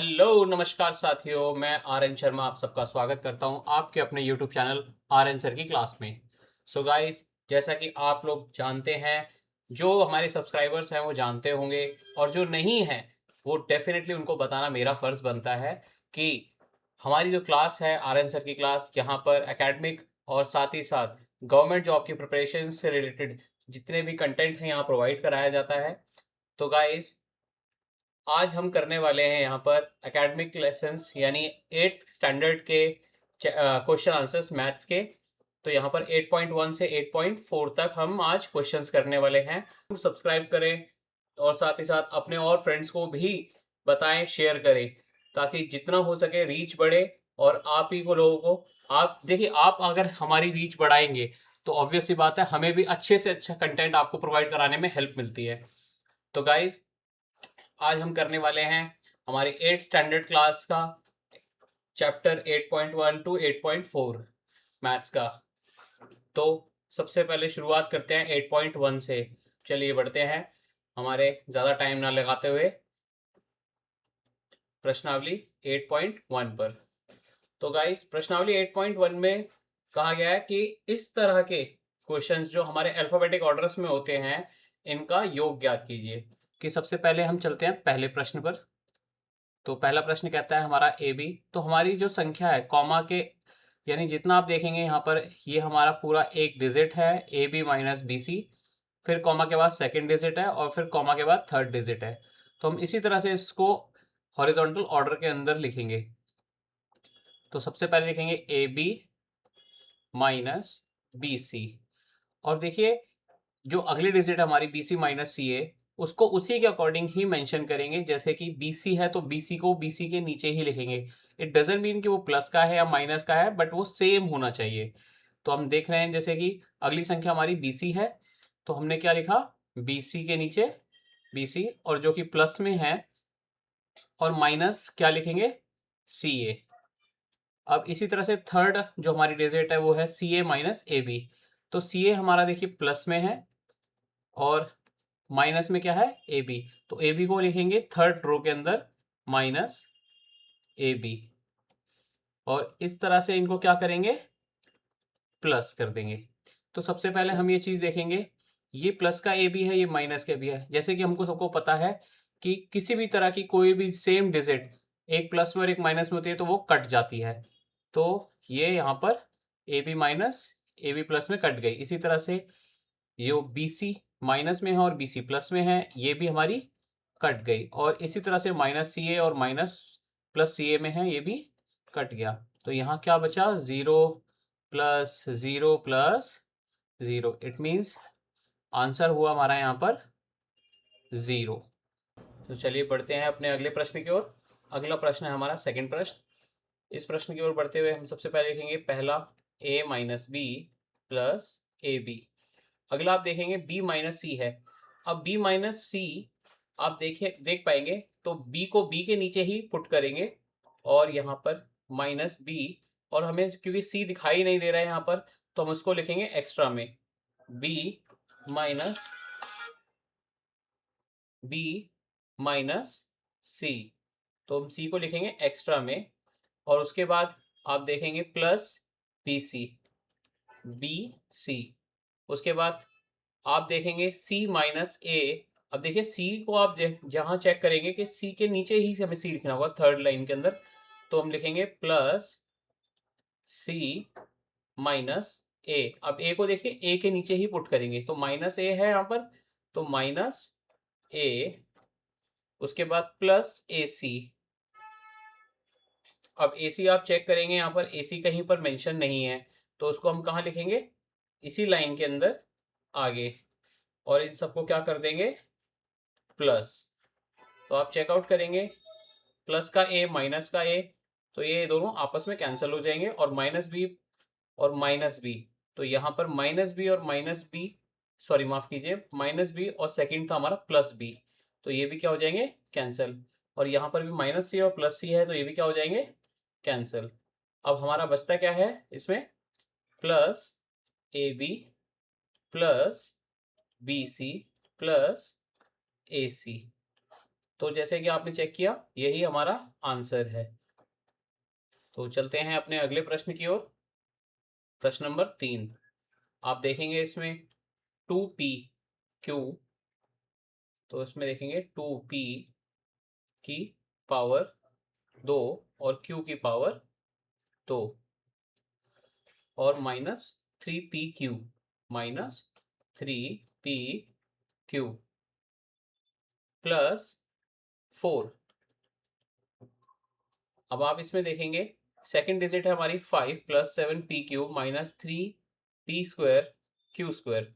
Hello नमस्कार साथियों, मैं आर एन शर्मा आप सबका स्वागत करता हूं आपके अपने YouTube channel R N sir की क्लास में। सो गाइस, जैसा कि आप लोग जानते हैं, जो हमारे सब्सक्राइबर्स हैं वो जानते होंगे, और जो नहीं हैं वो डेफिनेटली उनको बताना मेरा फ़र्ज़ बनता है कि हमारी जो क्लास है आर एन सर की क्लास, यहाँ पर एकेडमिक और साथ ही साथ गवर्नमेंट जॉब की प्रिपरेशन से रिलेटेड जितने भी कंटेंट हैं यहाँ प्रोवाइड कराया जाता है। तो गाइस, आज हम करने वाले हैं यहाँ पर एकेडमिक लेसन्स यानी एट्थ स्टैंडर्ड के क्वेश्चन आंसर्स मैथ्स के। तो यहाँ पर 8.1 से 8.4 तक हम आज क्वेश्चंस करने वाले हैं। सब्सक्राइब करें और साथ ही साथ अपने और फ्रेंड्स को भी बताएं, शेयर करें, ताकि जितना हो सके रीच बढ़े। और आप ही को लोगों को, आप देखिए, आप अगर हमारी रीच बढ़ाएंगे तो ऑब्वियस सी बात है हमें भी अच्छे से अच्छा कंटेंट आपको प्रोवाइड कराने में हेल्प मिलती है। तो गाइज, आज हम करने वाले हैं हमारे 8 स्टैंडर्ड क्लास का चैप्टर 8.1 टू 8.4 मैथ्स का। तो सबसे पहले शुरुआत करते हैं 8.1 से। चलिए बढ़ते हैं हमारे ज़्यादा टाइम ना लगाते हुए प्रश्नावली 8.1 पर। तो गाइस, प्रश्नावली 8.1 में कहा गया है कि इस तरह के क्वेश्चंस जो हमारे अल्फाबेटिक ऑर्डर्स में होते हैं, इनका योग ज्ञात कीजिए। कि सबसे पहले हम चलते हैं पहले प्रश्न पर। तो पहला प्रश्न कहता है हमारा ए बी। तो हमारी जो संख्या है कॉमा के, यानी जितना आप देखेंगे यहाँ पर, ये हमारा पूरा एक डिजिट है, A B minus B C. फिर कॉमा के बाद सेकंड डिजिट है और फिर कॉमा के बाद थर्ड डिजिट है। तो हम इसी तरह से इसको हॉरिजॉन्टल ऑर्डर के अंदर लिखेंगे। तो सबसे पहले लिखेंगे A B minus B C. और देखिए, जो अगली डिजिट हमारी बी सी माइनस सी है, उसको उसी के अकॉर्डिंग ही मेंशन करेंगे। जैसे कि बी सी है तो बी सी को बी सी के नीचे ही लिखेंगे। इट डजेंट मीन कि वो प्लस का है या माइनस का है, बट वो सेम होना चाहिए। तो हम देख रहे हैं जैसे कि अगली संख्या हमारी बी सी है, तो हमने क्या लिखा, बी सी के नीचे बी सी, और जो कि प्लस में है, और माइनस क्या लिखेंगे, सी ए। अब इसी तरह से थर्ड जो हमारी डिजिट है वो है सी ए माइनस ए बी। तो सी ए हमारा देखिए प्लस में है, और माइनस में क्या है, ए बी। तो ए बी को लिखेंगे थर्ड रो के अंदर माइनस ए बी, और इस तरह से इनको क्या करेंगे, प्लस कर देंगे। तो सबसे पहले हम ये चीज़ देखेंगे, ये प्लस का ए बी है, ये माइनस का बी है। जैसे कि हमको सबको पता है कि किसी भी तरह की कोई भी सेम डिजिट एक प्लस में और एक माइनस में होती है तो वो कट जाती है। तो ये यहाँ पर A B minus A B plus में कट गई। इसी तरह से ये बी सी माइनस में है और बी सी प्लस में है, ये भी हमारी कट गई। और इसी तरह से माइनस सी ए और माइनस प्लस सी ए में है, ये भी कट गया। तो यहाँ क्या बचा, zero plus zero plus zero. It means answer हुआ हमारा यहाँ पर ज़ीरो। तो चलिए बढ़ते हैं अपने अगले प्रश्न की ओर। अगला प्रश्न है हमारा सेकंड प्रश्न। इस प्रश्न की ओर बढ़ते हुए हम सबसे पहले लिखेंगे पहला a minus B plus A B. अगला आप देखेंगे b माइनस सी है। अब b माइनस सी आप देख पाएंगे तो b को b के नीचे ही पुट करेंगे, और यहाँ पर माइनस b, और हमें क्योंकि c दिखाई नहीं दे रहा है यहाँ पर, तो हम उसको लिखेंगे एक्स्ट्रा में b माइनस b माइनस सी। तो हम c को लिखेंगे एक्स्ट्रा में, और उसके बाद आप देखेंगे plus B C, B C. उसके बाद आप देखेंगे c माइनस ए। अब देखिए c को आप जहाँ चेक करेंगे कि c के नीचे ही हमें c लिखना होगा थर्ड लाइन के अंदर, तो हम लिखेंगे प्लस c माइनस ए। अब a को देखिए a के नीचे ही पुट करेंगे, तो माइनस ए है यहाँ पर, तो माइनस ए। उसके बाद प्लस ए सी। अब ए सी आप चेक करेंगे, यहाँ पर ए सी कहीं पर मेंशन नहीं है, तो उसको हम कहाँ लिखेंगे, इसी लाइन के अंदर आगे, और इन सबको क्या कर देंगे, प्लस। तो आप चेकआउट करेंगे प्लस का ए माइनस का ए, तो ये दोनों आपस में कैंसिल हो जाएंगे, और माइनस बी और माइनस बी। तो यहाँ पर माइनस बी और माइनस बी, सॉरी माफ कीजिए, माइनस बी और सेकंड था हमारा प्लस बी, तो ये भी क्या हो जाएंगे, कैंसिल। और यहाँ पर भी माइनस सी और प्लस सी है, तो ये भी क्या हो जाएंगे, कैंसिल। अब हमारा बचता क्या है इसमें, plus A B plus B C plus A C. तो जैसे कि आपने चेक किया, यही हमारा आंसर है। तो चलते हैं अपने अगले प्रश्न की ओर। प्रश्न नंबर 3 आप देखेंगे इसमें 2p/q, तो इसमें देखेंगे 2p की पावर 2 और q की पावर 2 और -3pq, -3pq +4। अब आप इसमें देखेंगे सेकंड डिजिट है हमारी 5 + 7pq -3p² q²।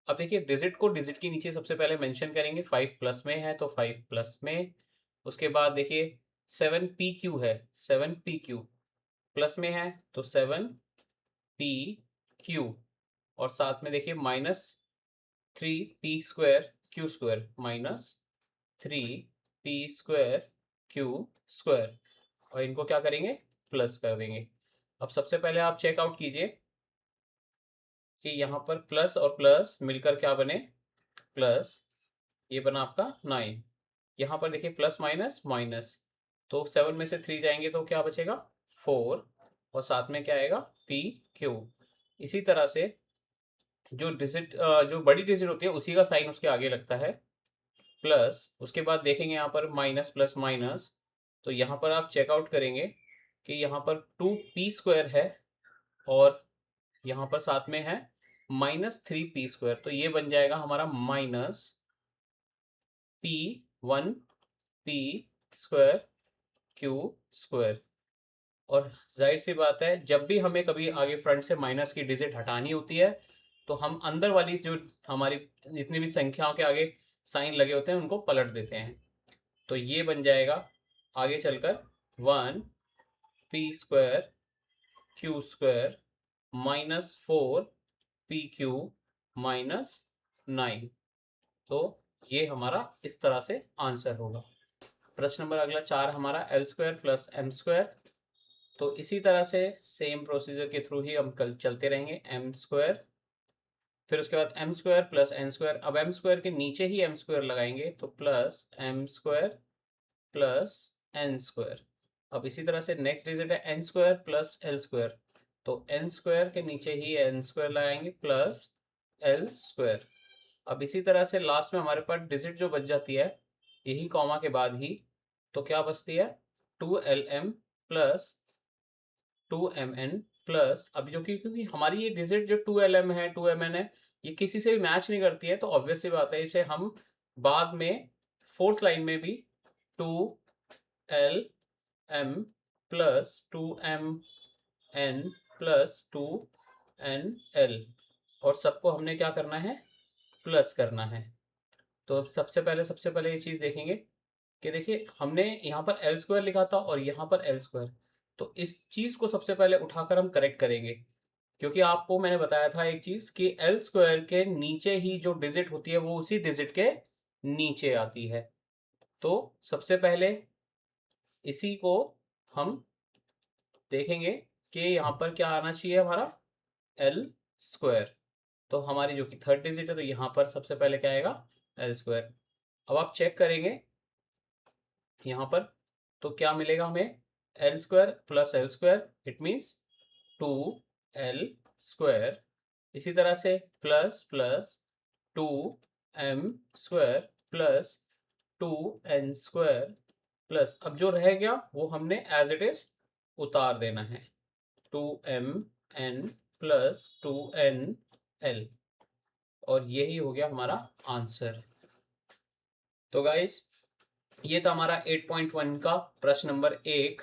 अब देखिए डिजिट को डिजिट के नीचे सबसे पहले मेंशन करेंगे। 5 प्लस में है तो 5 प्लस में, उसके बाद देखिए 7pq है, 7pq प्लस में है तो 7pq, और साथ में देखिए -3p² q², -3p² q², और इनको क्या करेंगे, प्लस कर देंगे। अब सबसे पहले आप चेकआउट कीजिए कि यहाँ पर प्लस और प्लस मिलकर क्या बने, प्लस, ये बना आपका 9। यहाँ पर देखिए प्लस माइनस माइनस, तो 7 में से 3 जाएंगे तो क्या बचेगा, 4, और साथ में क्या आएगा, पी क्यू। इसी तरह से जो डिजिट जो बड़ी डिजिट होती है उसी का साइन उसके आगे लगता है, प्लस, उसके बाद देखेंगे यहाँ पर माइनस प्लस माइनस, तो यहाँ पर आप चेकआउट करेंगे कि यहाँ पर 2p² है और यहाँ पर साथ में है -3p², तो ये बन जाएगा हमारा -p1p² q²। और जाहिर सी बात है जब भी हमें कभी आगे फ्रंट से माइनस की डिजिट हटानी होती है तो हम अंदर वाली जो हमारी जितनी भी संख्याओं के आगे साइन लगे होते हैं उनको पलट देते हैं। तो ये बन जाएगा आगे चलकर 1p² q² -4pq -9। तो ये हमारा इस तरह से आंसर होगा। प्रश्न नंबर अगला 4 हमारा L² + M²। तो इसी तरह से सेम प्रोसीजर के थ्रू ही हम कल चलते रहेंगे। m², फिर उसके बाद m² + n²। अब m² के नीचे ही m² लगाएंगे तो +m² + n²। अब इसी तरह से नेक्स्ट डिजिट है n² + l², तो n² के नीचे ही n² लगाएंगे +l²। अब इसी तरह से लास्ट में हमारे पास डिजिट जो बच जाती है यही कॉमा के बाद ही, तो क्या बचती है, 2lm + 2mn प्लस, अब जो क्योंकि हमारी ये डिजिट जो 2lm है 2mn है ये किसी से भी मैच नहीं करती है, तो ऑब्वियस सी बात है इसे हम बाद में फोर्थ लाइन में भी 2lm + 2mn + 2nl, और सबको हमने क्या करना है, प्लस करना है। तो सबसे पहले ये चीज़ देखेंगे कि देखिए हमने यहाँ पर l² लिखा था और यहाँ पर l², तो इस चीज़ को सबसे पहले उठाकर हम करेक्ट करेंगे, क्योंकि आपको मैंने बताया था एक चीज़ कि l² के नीचे ही जो डिजिट होती है वो उसी डिजिट के नीचे आती है। तो सबसे पहले इसी को हम देखेंगे कि यहाँ पर क्या आना चाहिए हमारा, l²। तो हमारी जो कि थर्ड डिजिट है तो यहाँ पर सबसे पहले क्या आएगा, l²। अब आप चेक करेंगे यहाँ पर तो क्या मिलेगा हमें, l² + l², it means 2l²। इसी तरह से plus plus 2m² + 2n² plus, अब जो रह गया वो हमने एज इट इज उतार देना है, 2mn + 2nl, और यही हो गया हमारा आंसर। तो गाइस ये था हमारा 8.1 का प्रश्न नंबर 1।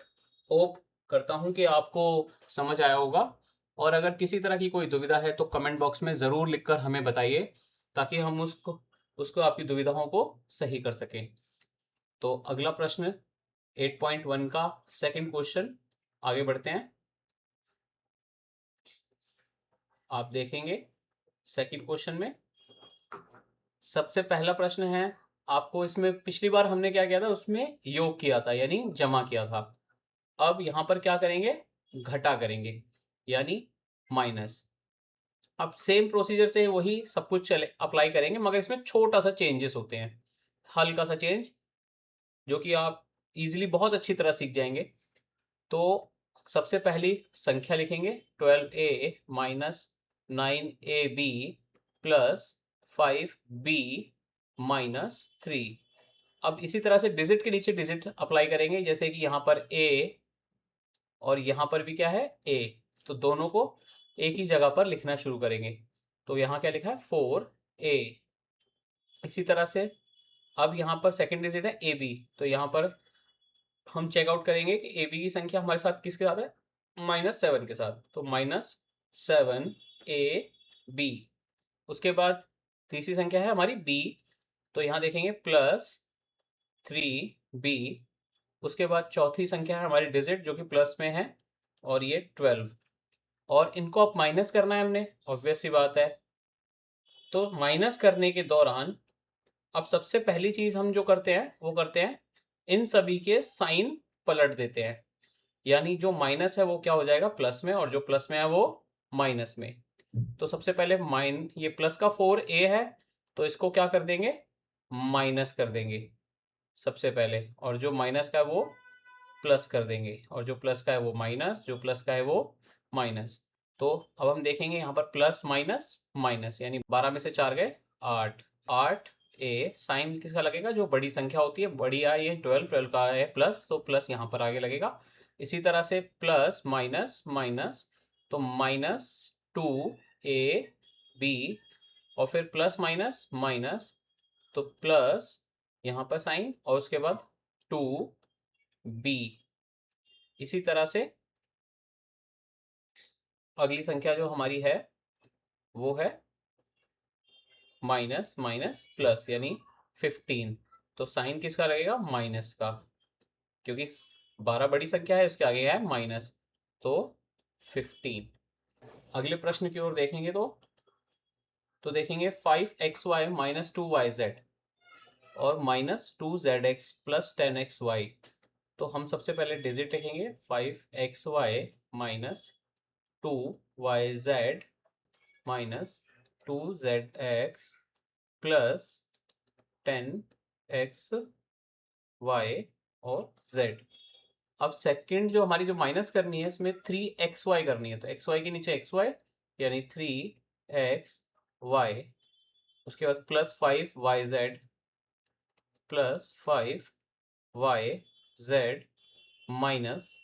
होप करता हूं कि आपको समझ आया होगा, और अगर किसी तरह की कोई दुविधा है तो कमेंट बॉक्स में ज़रूर लिखकर हमें बताइए ताकि हम उसको उसको आपकी दुविधाओं को सही कर सकें। तो अगला प्रश्न 8.1 का सेकंड क्वेश्चन, आगे बढ़ते हैं। आप देखेंगे सेकंड क्वेश्चन में सबसे पहला प्रश्न है, आपको इसमें पिछली बार हमने क्या किया था, उसमें योग किया था यानी जमा किया था। अब यहां पर क्या करेंगे, घटा करेंगे यानी माइनस। अब सेम प्रोसीजर से वही सब कुछ चले अप्लाई करेंगे, मगर इसमें छोटा सा चेंजेस होते हैं, हल्का सा चेंज। जो कि आप इजीली बहुत अच्छी तरह सीख जाएंगे। तो सबसे पहली संख्या लिखेंगे 12a minus 9ab plus 5b minus 3। अब इसी तरह से डिजिट के नीचे डिजिट अप्लाई करेंगे, जैसे कि यहाँ पर a और यहाँ पर भी क्या है a, तो दोनों को एक ही जगह पर लिखना शुरू करेंगे। तो यहाँ क्या लिखा है 4a। इसी तरह से अब यहाँ पर सेकंड डिजिट है ab, तो यहाँ पर हम चेकआउट करेंगे कि ab की संख्या हमारे साथ किसके साथ है, -7 के साथ, तो -7ab। उसके बाद तीसरी संख्या है हमारी b, तो यहाँ देखेंगे +3b। उसके बाद चौथी संख्या है हमारी डिजिट जो कि प्लस में है, और ये 12, और इनको अब माइनस करना है हमने, ऑब्वियस सी बात है। तो माइनस करने के दौरान अब सबसे पहली चीज हम जो करते हैं वो करते हैं, इन सभी के साइन पलट देते हैं। यानी जो माइनस है वो क्या हो जाएगा प्लस में, और जो प्लस में है वो माइनस में। तो सबसे पहले ये प्लस का 4a है, तो इसको क्या कर देंगे, माइनस कर देंगे सबसे पहले, और जो माइनस का है वो प्लस कर देंगे, और जो प्लस का है वो माइनस, जो प्लस का है वो माइनस। तो अब हम देखेंगे यहाँ पर प्लस माइनस माइनस, यानी 12 में से 4 गए 8, 8a। साइन किसका लगेगा, जो बड़ी संख्या होती है, बड़ी आई है 12, 12 का है प्लस, तो प्लस यहाँ पर आगे लगेगा। इसी तरह से प्लस माइनस माइनस, तो -2ab, और फिर प्लस माइनस माइनस, तो प्लस यहाँ पर साइन, और उसके बाद 2b। इसी तरह से अगली संख्या जो हमारी है वो है माइनस माइनस प्लस, यानी 15। तो साइन किसका लगेगा, माइनस का, क्योंकि 12 बड़ी संख्या है, उसके आगे है माइनस, तो 15। अगले प्रश्न की ओर देखेंगे तो देखेंगे 5xy माइनस 2yz और -2zx प्लस 10xy। तो हम सबसे पहले डिजिट लिखेंगे 5xy minus 2yz minus 2zx plus 10xy और z। अब सेकंड जो हमारी जो माइनस करनी है इसमें 3xy करनी है, तो xy के नीचे xy यानी 3xy। उसके बाद plus 5yz plus 5yz minus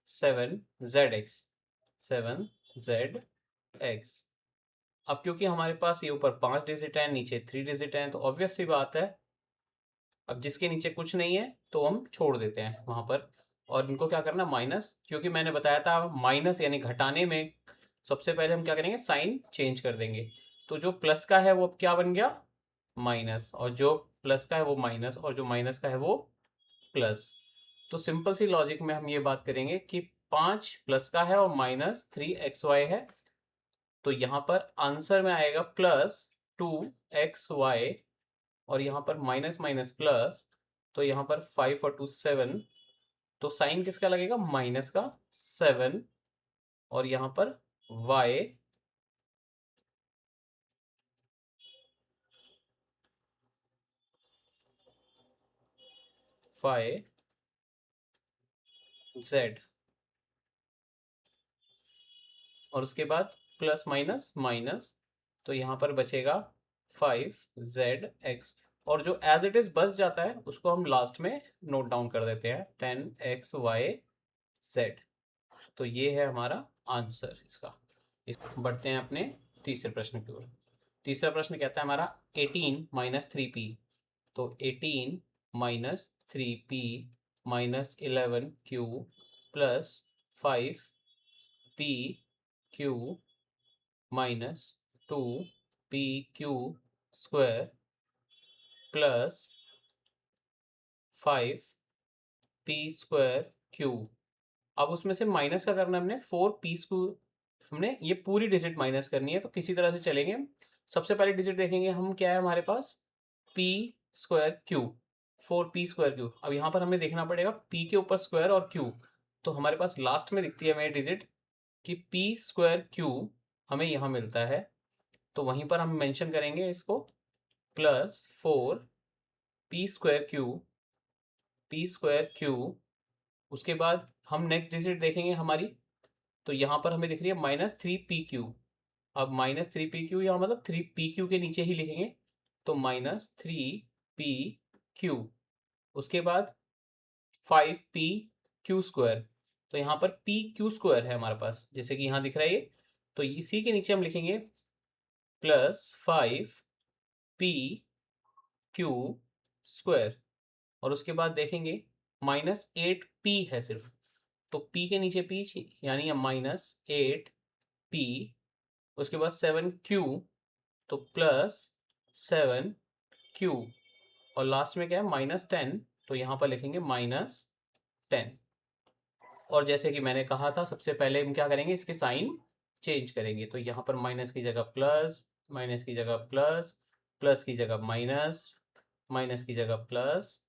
7zx 7zx। अब क्योंकि हमारे पास ये ऊपर 5 डिजिट है, नीचे 3 डिजिट है, तो ऑब्वियस सी बात है अब जिसके नीचे कुछ नहीं है तो हम छोड़ देते हैं वहां पर, और इनको क्या करना माइनस, क्योंकि मैंने बताया था माइनस यानी घटाने में सबसे पहले हम क्या करेंगे साइन चेंज कर देंगे। तो जो प्लस का है वो अब क्या बन गया माइनस, और जो प्लस का है वो माइनस, और जो माइनस का है वो प्लस। तो सिंपल सी लॉजिक में हम ये बात करेंगे कि 5 प्लस का है और -3xy है, तो यहाँ पर आंसर में आएगा +2xy, और यहाँ पर माइनस माइनस प्लस, तो यहाँ पर 5 और 2 7, तो साइन किसका लगेगा माइनस का 7, और यहाँ पर y y z, और उसके बाद प्लस माइनस माइनस, तो यहाँ पर बचेगा 5zx, और जो एज इट इज बच जाता है उसको हम लास्ट में नोट डाउन कर देते हैं 10xyz। तो ये है हमारा आंसर इसका। इस बढ़ते हैं अपने तीसरे प्रश्न की ओर। तीसरा प्रश्न कहता है हमारा 18 माइनस 3p, तो 18 minus 3p minus 11q plus 5p q minus 2pq square plus 5p square q। अब उसमें से माइनस का करना हमने 4p स्क्वायर, हमने ये पूरी डिजिट माइनस करनी है, तो किसी तरह से चलेंगे। सबसे पहले डिजिट देखेंगे हम क्या है हमारे पास p square q, 4p square q। अब यहाँ पर हमें देखना पड़ेगा p के ऊपर स्क्वायर और q, तो हमारे पास लास्ट में दिखती है हमें डिजिट कि p स्क्वायर q हमें यहाँ मिलता है, तो वहीं पर हम मेंशन करेंगे इसको +4 पी स्क्वायर क्यू। उसके बाद हम नेक्स्ट डिजिट देखेंगे हमारी, तो यहाँ पर हमें दिख रही है -3pq। अब -3pq यहाँ मतलब 3pq के नीचे ही लिखेंगे, तो -3pq। उसके बाद 5pq²। तो यहाँ पर pq² है हमारे पास, जैसे कि यहाँ दिख रहा है ये, तो इसी के नीचे हम लिखेंगे +5pq²। और उसके बाद देखेंगे -8p है सिर्फ, तो p के नीचे p यानी -8p। उसके बाद 7q, तो +7q। और लास्ट में क्या है -10, तो यहाँ पर लिखेंगे -10। और जैसे कि मैंने कहा था सबसे पहले हम क्या करेंगे, इसके साइन चेंज करेंगे। तो यहाँ पर माइनस की जगह प्लस, माइनस की जगह प्लस, प्लस की जगह माइनस, माइनस की जगह प्लस,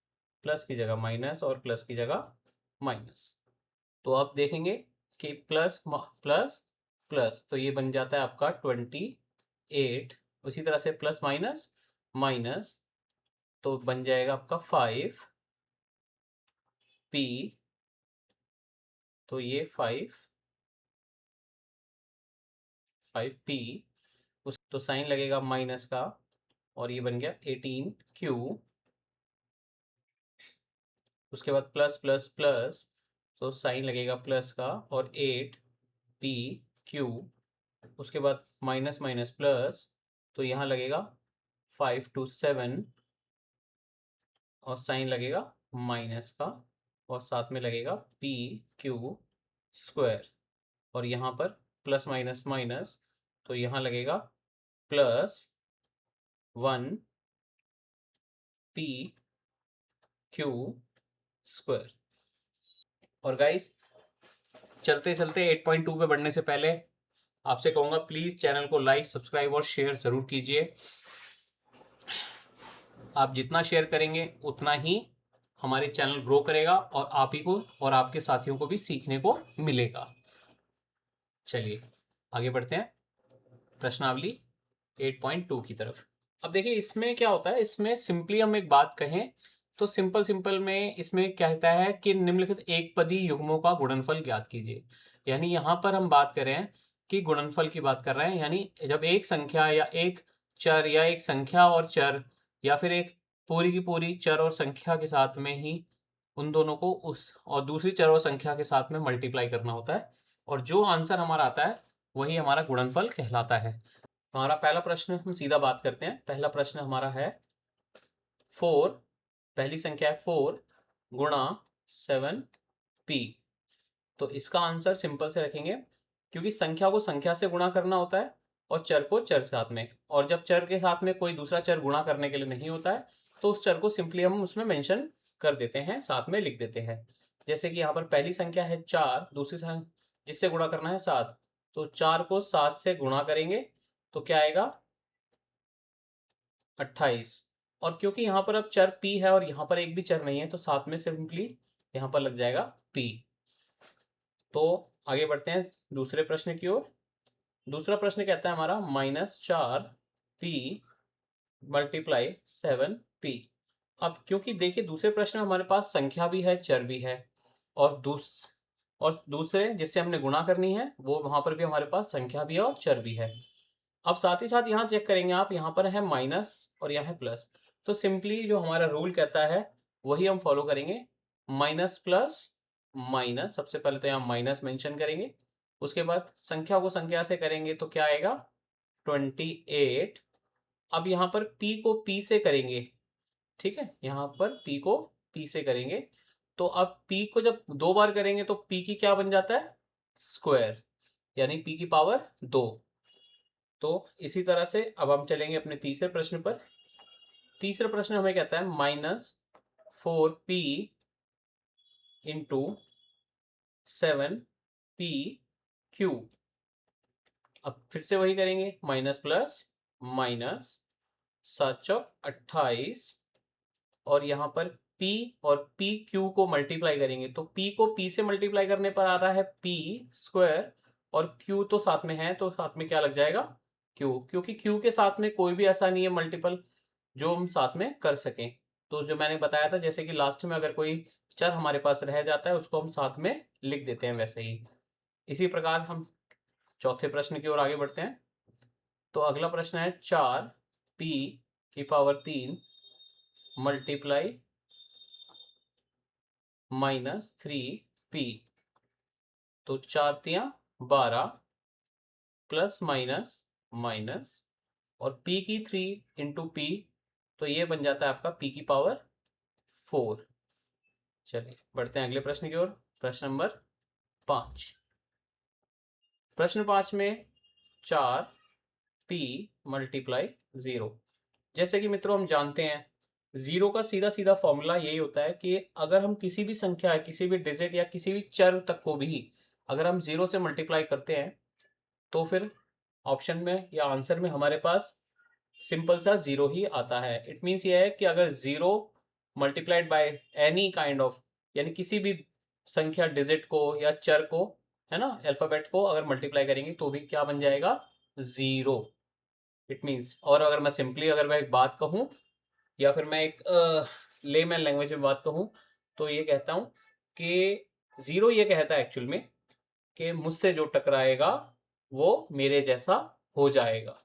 प्लस की जगह माइनस और प्लस की जगह माइनस। तो आप देखेंगे कि प्लस प्लस प्लस, तो ये बन जाता है आपका 28। उसी तरह से प्लस माइनस माइनस, तो बन जाएगा आपका 5p। तो ये 5p। उस तो साइन लगेगा माइनस का, और ये बन गया 18q। उसके बाद प्लस प्लस प्लस, तो साइन लगेगा प्लस का और 8pq। उसके बाद माइनस माइनस प्लस, तो यहाँ लगेगा 5 to 7 और साइन लगेगा माइनस का, और साथ में लगेगा pq²। और यहाँ पर प्लस माइनस माइनस, तो यहाँ लगेगा +1pq²। और गाइस चलते चलते 8.2 पे बढ़ने से पहले आपसे कहूँगा प्लीज़ चैनल को लाइक, सब्सक्राइब और शेयर ज़रूर कीजिए। आप जितना शेयर करेंगे उतना ही हमारे चैनल ग्रो करेगा और आप ही को और आपके साथियों को भी सीखने को मिलेगा। चलिए आगे बढ़ते हैं प्रश्नावली 8.2 की तरफ। अब देखिए इसमें क्या होता है, इसमें सिंपली हम एक बात कहें तो सिंपल सिंपल में इसमें कहता है कि निम्नलिखित एक पदी युग्मों का गुणनफल ज्ञात कीजिए। यानी यहाँ पर हम बात कर रहे हैं कि गुणनफल की बात कर रहे हैं, यानी जब एक संख्या या एक चर या एक संख्या और चर या फिर एक पूरी की पूरी चर और संख्या के साथ में ही उन दोनों को उस और दूसरी चर और संख्या के साथ में मल्टीप्लाई करना होता है, और जो आंसर हमारा आता है वही हमारा गुणनफल कहलाता है। हमारा पहला प्रश्न हम सीधा बात करते हैं। पहला प्रश्न हमारा है 4, पहली संख्या है 4 गुणा 7p। तो इसका आंसर सिंपल से रखेंगे, क्योंकि संख्या को संख्या से गुणा करना होता है और चर को चर साथ में, और जब चर के साथ में कोई दूसरा चर गुणा करने के लिए नहीं होता है तो उस चर को सिंपली हम उसमें मेंशन कर देते हैं, साथ में लिख देते हैं। जैसे कि यहाँ पर पहली संख्या है 4, दूसरी संख्या जिससे गुणा करना है 7, तो 4 को 7 से गुणा करेंगे तो क्या आएगा 28। और क्योंकि यहाँ पर अब चर p है और यहाँ पर एक भी चर नहीं है तो साथ में सिंपली यहाँ पर लग जाएगा p। तो आगे बढ़ते हैं दूसरे प्रश्न की ओर। दूसरा प्रश्न कहता है हमारा -4p मल्टीप्लाई 7p। अब क्योंकि देखिए दूसरे प्रश्न में हमारे पास संख्या भी है चर भी है, और दूसरे जिससे हमने गुणा करनी है वो वहां पर भी हमारे पास संख्या भी है और चर भी है। अब साथ ही साथ यहाँ चेक करेंगे आप, यहाँ पर है माइनस और यहाँ है प्लस, तो सिंपली जो हमारा रूल कहता है वही हम फॉलो करेंगे। माइनस प्लस माइनस, सबसे पहले तो यहाँ माइनस मेंशन करेंगे, उसके बाद संख्या को संख्या से करेंगे तो क्या आएगा 28। अब यहाँ पर p को p से करेंगे, ठीक है, यहाँ पर p को p से करेंगे, तो अब p को जब 2 बार करेंगे तो p की क्या बन जाता है स्क्वायर, यानी p की पावर 2। तो इसी तरह से अब हम चलेंगे अपने तीसरे प्रश्न पर। तीसरा प्रश्न हमें कहता है -4p इंटू 7pq। अब फिर से वही करेंगे, माइनस प्लस माइनस, 7 चौक 28, और यहाँ पर p और pq को मल्टीप्लाई करेंगे तो p को p से मल्टीप्लाई करने पर आ रहा है p², और q तो साथ में है तो साथ में क्या लग जाएगा q, क्योंकि q के साथ में कोई भी ऐसा नहीं है मल्टीपल जो हम साथ में कर सकें। तो जो मैंने बताया था, जैसे कि लास्ट में अगर कोई चर हमारे पास रह जाता है उसको हम साथ में लिख देते हैं, वैसे ही इसी प्रकार हम चौथे प्रश्न की ओर आगे बढ़ते हैं। तो अगला प्रश्न है 4p⁻³ मल्टीप्लाई -3p। तो 4×3 = 12 प्लस माइनस माइनस और p की 3 इंटू p, तो ये बन जाता है आपका p⁻⁴। चलिए बढ़ते हैं अगले प्रश्न की ओर। प्रश्न नंबर 5। प्रश्न 5 में 4p⁻0। जैसे कि मित्रों हम जानते हैं, जीरो का सीधा सीधा फॉर्मूला यही होता है कि अगर हम किसी भी संख्या, किसी भी डिजिट या किसी भी चर तक को भी अगर हम जीरो से मल्टीप्लाई करते हैं तो फिर ऑप्शन में या आंसर में हमारे पास सिंपल सा जीरो ही आता है। इट मीन्स ये है कि अगर zero multiplied by any kind of, यानी किसी भी संख्या, डिजिट को या चर को, है ना, अल्फाबेट को अगर मल्टीप्लाई करेंगे तो भी क्या बन जाएगा, जीरो। इट मीन्स, और अगर मैं सिंपली अगर मैं एक बात कहूँ या फिर मैं एक लेमैन लैंग्वेज में बात कहूँ तो ये कहता हूँ कि जीरो ये कहता है एक्चुअल में कि मुझसे जो टकराएगा वो मेरे जैसा हो जाएगा।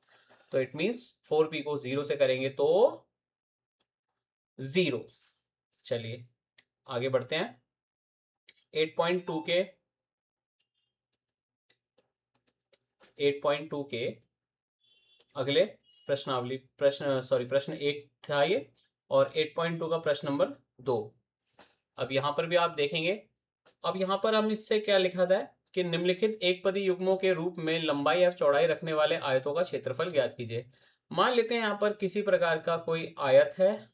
तो इट मीन्स 4p को जीरो से करेंगे तो जीरो। चलिए आगे बढ़ते हैं। 8.2 के अगले प्रश्न एक था ये, और 8.2 का प्रश्न नंबर 2। अब यहां पर भी आप देखेंगे, अब यहां पर हम इससे क्या लिखा था कि निम्नलिखित एक पदी युग्मों के रूप में लंबाई या चौड़ाई रखने वाले आयतों का क्षेत्रफल ज्ञात कीजिए। मान लेते हैं यहां पर किसी प्रकार का कोई आयत है,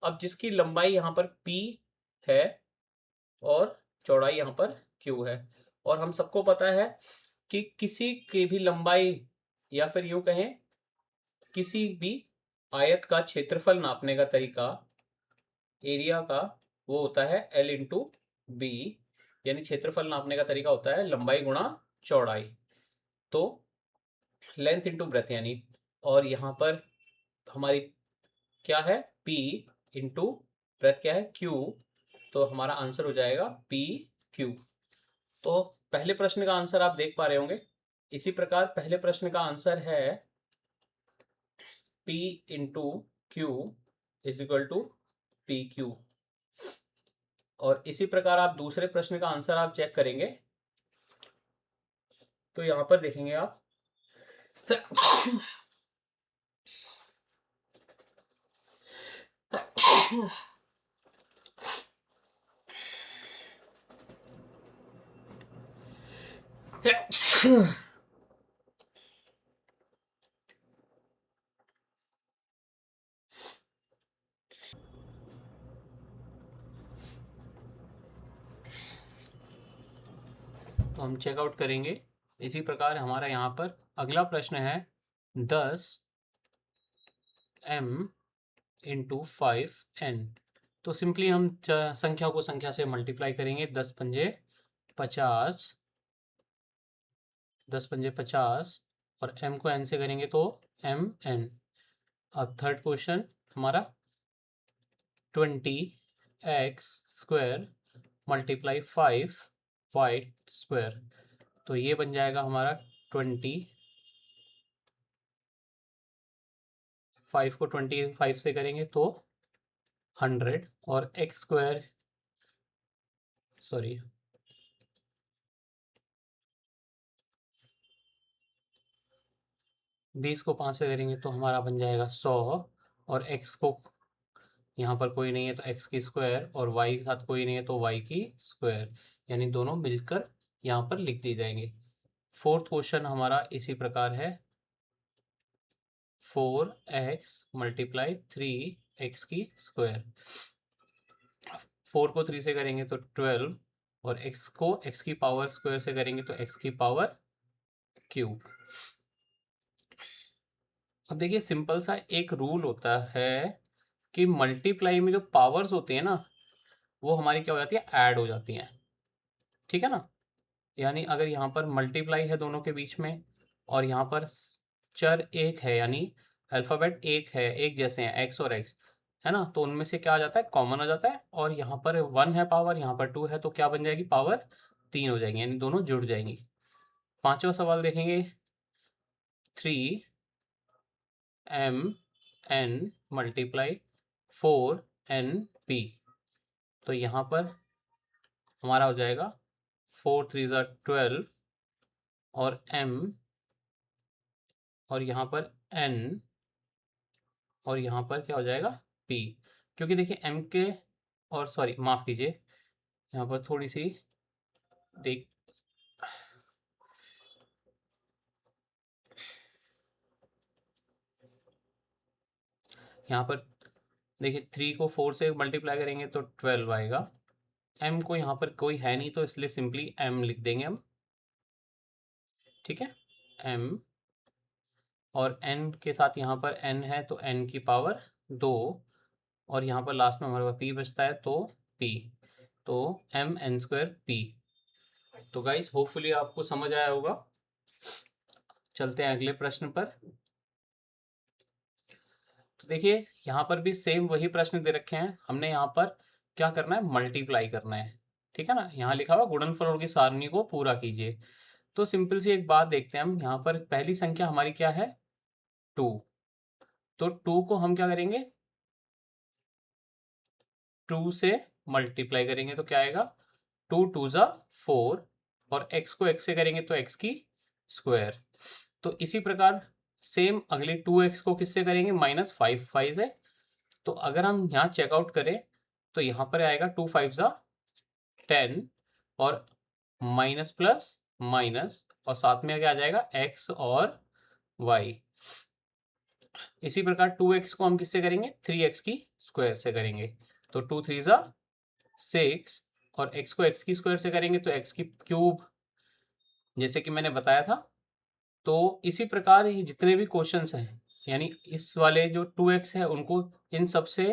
अब जिसकी लंबाई यहां पर p है और चौड़ाई यहां पर q है, और हम सबको पता है कि किसी की भी लंबाई या फिर यूं कहें किसी भी आयत का क्षेत्रफल नापने का तरीका, एरिया का, वो होता है L इंटू बी, यानी क्षेत्रफल नापने का तरीका होता है लंबाई गुणा चौड़ाई, तो लेंथ इंटू ब्रेथ यानी, और यहाँ पर हमारी क्या है P इंटू ब्रेथ क्या है Q, तो हमारा आंसर हो जाएगा PQ। तो पहले प्रश्न का आंसर आप देख पा रहे होंगे। इसी प्रकार पहले प्रश्न का आंसर है P into Q is equal to PQ। और इसी प्रकार आप दूसरे प्रश्न का आंसर आप चेक करेंगे तो यहां पर देखेंगे आप तो हम चेकआउट करेंगे। इसी प्रकार हमारा यहाँ पर अगला प्रश्न है 10m इंटू 5n। तो सिंपली हम संख्या को संख्या से मल्टीप्लाई करेंगे। 10×5 = 10×50 और m को n से करेंगे तो mn। अब थर्ड क्वेश्चन हमारा 20x² मल्टीप्लाई 5y², तो ये बन जाएगा हमारा 20, 5 को 25 से करेंगे तो 100, और x², सॉरी 20 को 5 से करेंगे तो हमारा बन जाएगा 100, और x को यहाँ पर कोई नहीं है तो x की स्क्वायर, और y के साथ कोई नहीं है तो y की स्क्वायर, यानी दोनों मिलकर यहाँ पर लिख दिए जाएंगे। फोर्थ क्वेश्चन हमारा इसी प्रकार है 4x मल्टीप्लाई 3x की स्क्वायर। 4 को 3 से करेंगे तो 12, और x को x की पावर स्क्वायर से करेंगे तो x की पावर क्यूब। अब देखिए सिंपल सा एक रूल होता है कि मल्टीप्लाई में जो पावर्स होती है ना वो हमारी क्या हो जाती है, ऐड हो जाती हैं, ठीक है ना। यानी अगर यहाँ पर मल्टीप्लाई है दोनों के बीच में और यहाँ पर चर एक है, यानी अल्फ़ाबेट एक है, एक जैसे हैं एक्स और एक्स, है ना, तो उनमें से क्या आ जाता है, कॉमन हो जाता है, और यहाँ पर 1 है पावर, यहाँ पर 2 है, तो क्या बन जाएगी, पावर 3 हो जाएंगी, यानी दोनों जुड़ जाएंगी। पांचवा सवाल देखेंगे, 3m n मल्टीप्लाई 4np, तो यहाँ पर हमारा हो जाएगा 4 3 12 और m, और यहाँ पर n, और यहाँ पर क्या हो जाएगा p, क्योंकि देखिए m के, और सॉरी माफ़ कीजिए, यहाँ पर थोड़ी सी देख, यहाँ पर देखिए 3 को 4 से मल्टीप्लाई करेंगे तो 12 आएगा। m को यहाँ पर कोई है नहीं तो इसलिए सिंपली m लिख देंगे हम, ठीक है, m, और n के साथ यहाँ पर n है तो n की पावर 2, और यहाँ पर लास्ट में हमारे पास p बचता है तो p, तो mn² p। तो गाइस होपफुली आपको समझ आया होगा। चलते हैं अगले प्रश्न पर। तो देखिए यहाँ पर भी सेम वही प्रश्न दे रखे हैं, हमने यहाँ पर क्या करना है, मल्टीप्लाई करना है, ठीक है ना, यहाँ लिखा हुआ गुणनफलों की सारणी को पूरा कीजिए। तो सिंपल सी एक बात देखते हैं हम, यहाँ पर पहली संख्या हमारी क्या है, 2, तो 2 को हम क्या करेंगे, 2 से मल्टीप्लाई करेंगे तो क्या आएगा, 2 2 ज़ा 4, और x को x से करेंगे तो x की स्क्वायर। तो इसी प्रकार सेम अगले 2x को किससे करेंगे, -5 5 से, तो अगर हम यहाँ चेकआउट करें तो यहाँ पर आएगा 2 5 ज़ा 10, और माइनस प्लस माइनस, और साथ में क्या आ जाएगा, x और y। इसी प्रकार 2x को हम किससे करेंगे, 3x की स्क्वायर से करेंगे, तो 2 3 ज़ा 6, और x को x की स्क्वायर से करेंगे तो x की क्यूब, जैसे कि मैंने बताया था। तो इसी प्रकार ये जितने भी क्वेश्चंस हैं, यानी इस वाले जो 2x है उनको इन सब से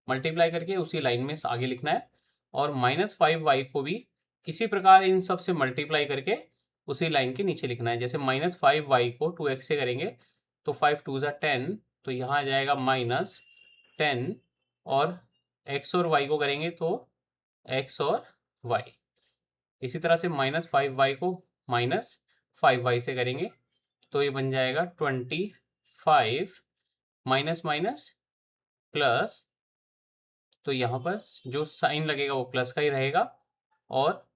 मल्टीप्लाई करके उसी लाइन में आगे लिखना है, और -5y को भी इसी प्रकार इन सब से मल्टीप्लाई करके उसी लाइन के नीचे लिखना है। जैसे -5y को 2x से करेंगे तो 5 2 ज़ा 10, तो यहाँ आ जाएगा -10, और x और y को करेंगे तो x और y। इसी तरह से -5y को -5y से करेंगे तो ये बन जाएगा 25, माइनस माइनस प्लस, तो यहाँ पर जो साइन लगेगा वो प्लस का ही रहेगा, और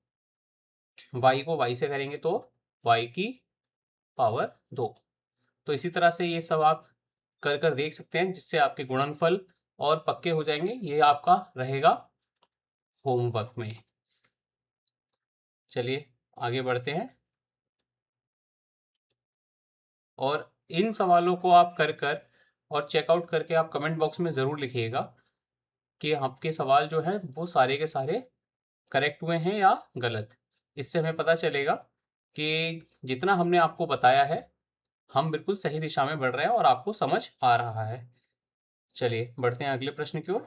y को y से करेंगे तो y की पावर 2। तो इसी तरह से ये सब आप कर कर देख सकते हैं, जिससे आपके गुणनफल और पक्के हो जाएंगे। ये आपका रहेगा होमवर्क में। चलिए आगे बढ़ते हैं, और इन सवालों को आप कर कर और चेकआउट करके आप कमेंट बॉक्स में ज़रूर लिखिएगा कि आपके सवाल जो हैं वो सारे के सारे करेक्ट हुए हैं या गलत। इससे हमें पता चलेगा कि जितना हमने आपको बताया है हम बिल्कुल सही दिशा में बढ़ रहे हैं और आपको समझ आ रहा है। चलिए बढ़ते हैं अगले प्रश्न की ओर।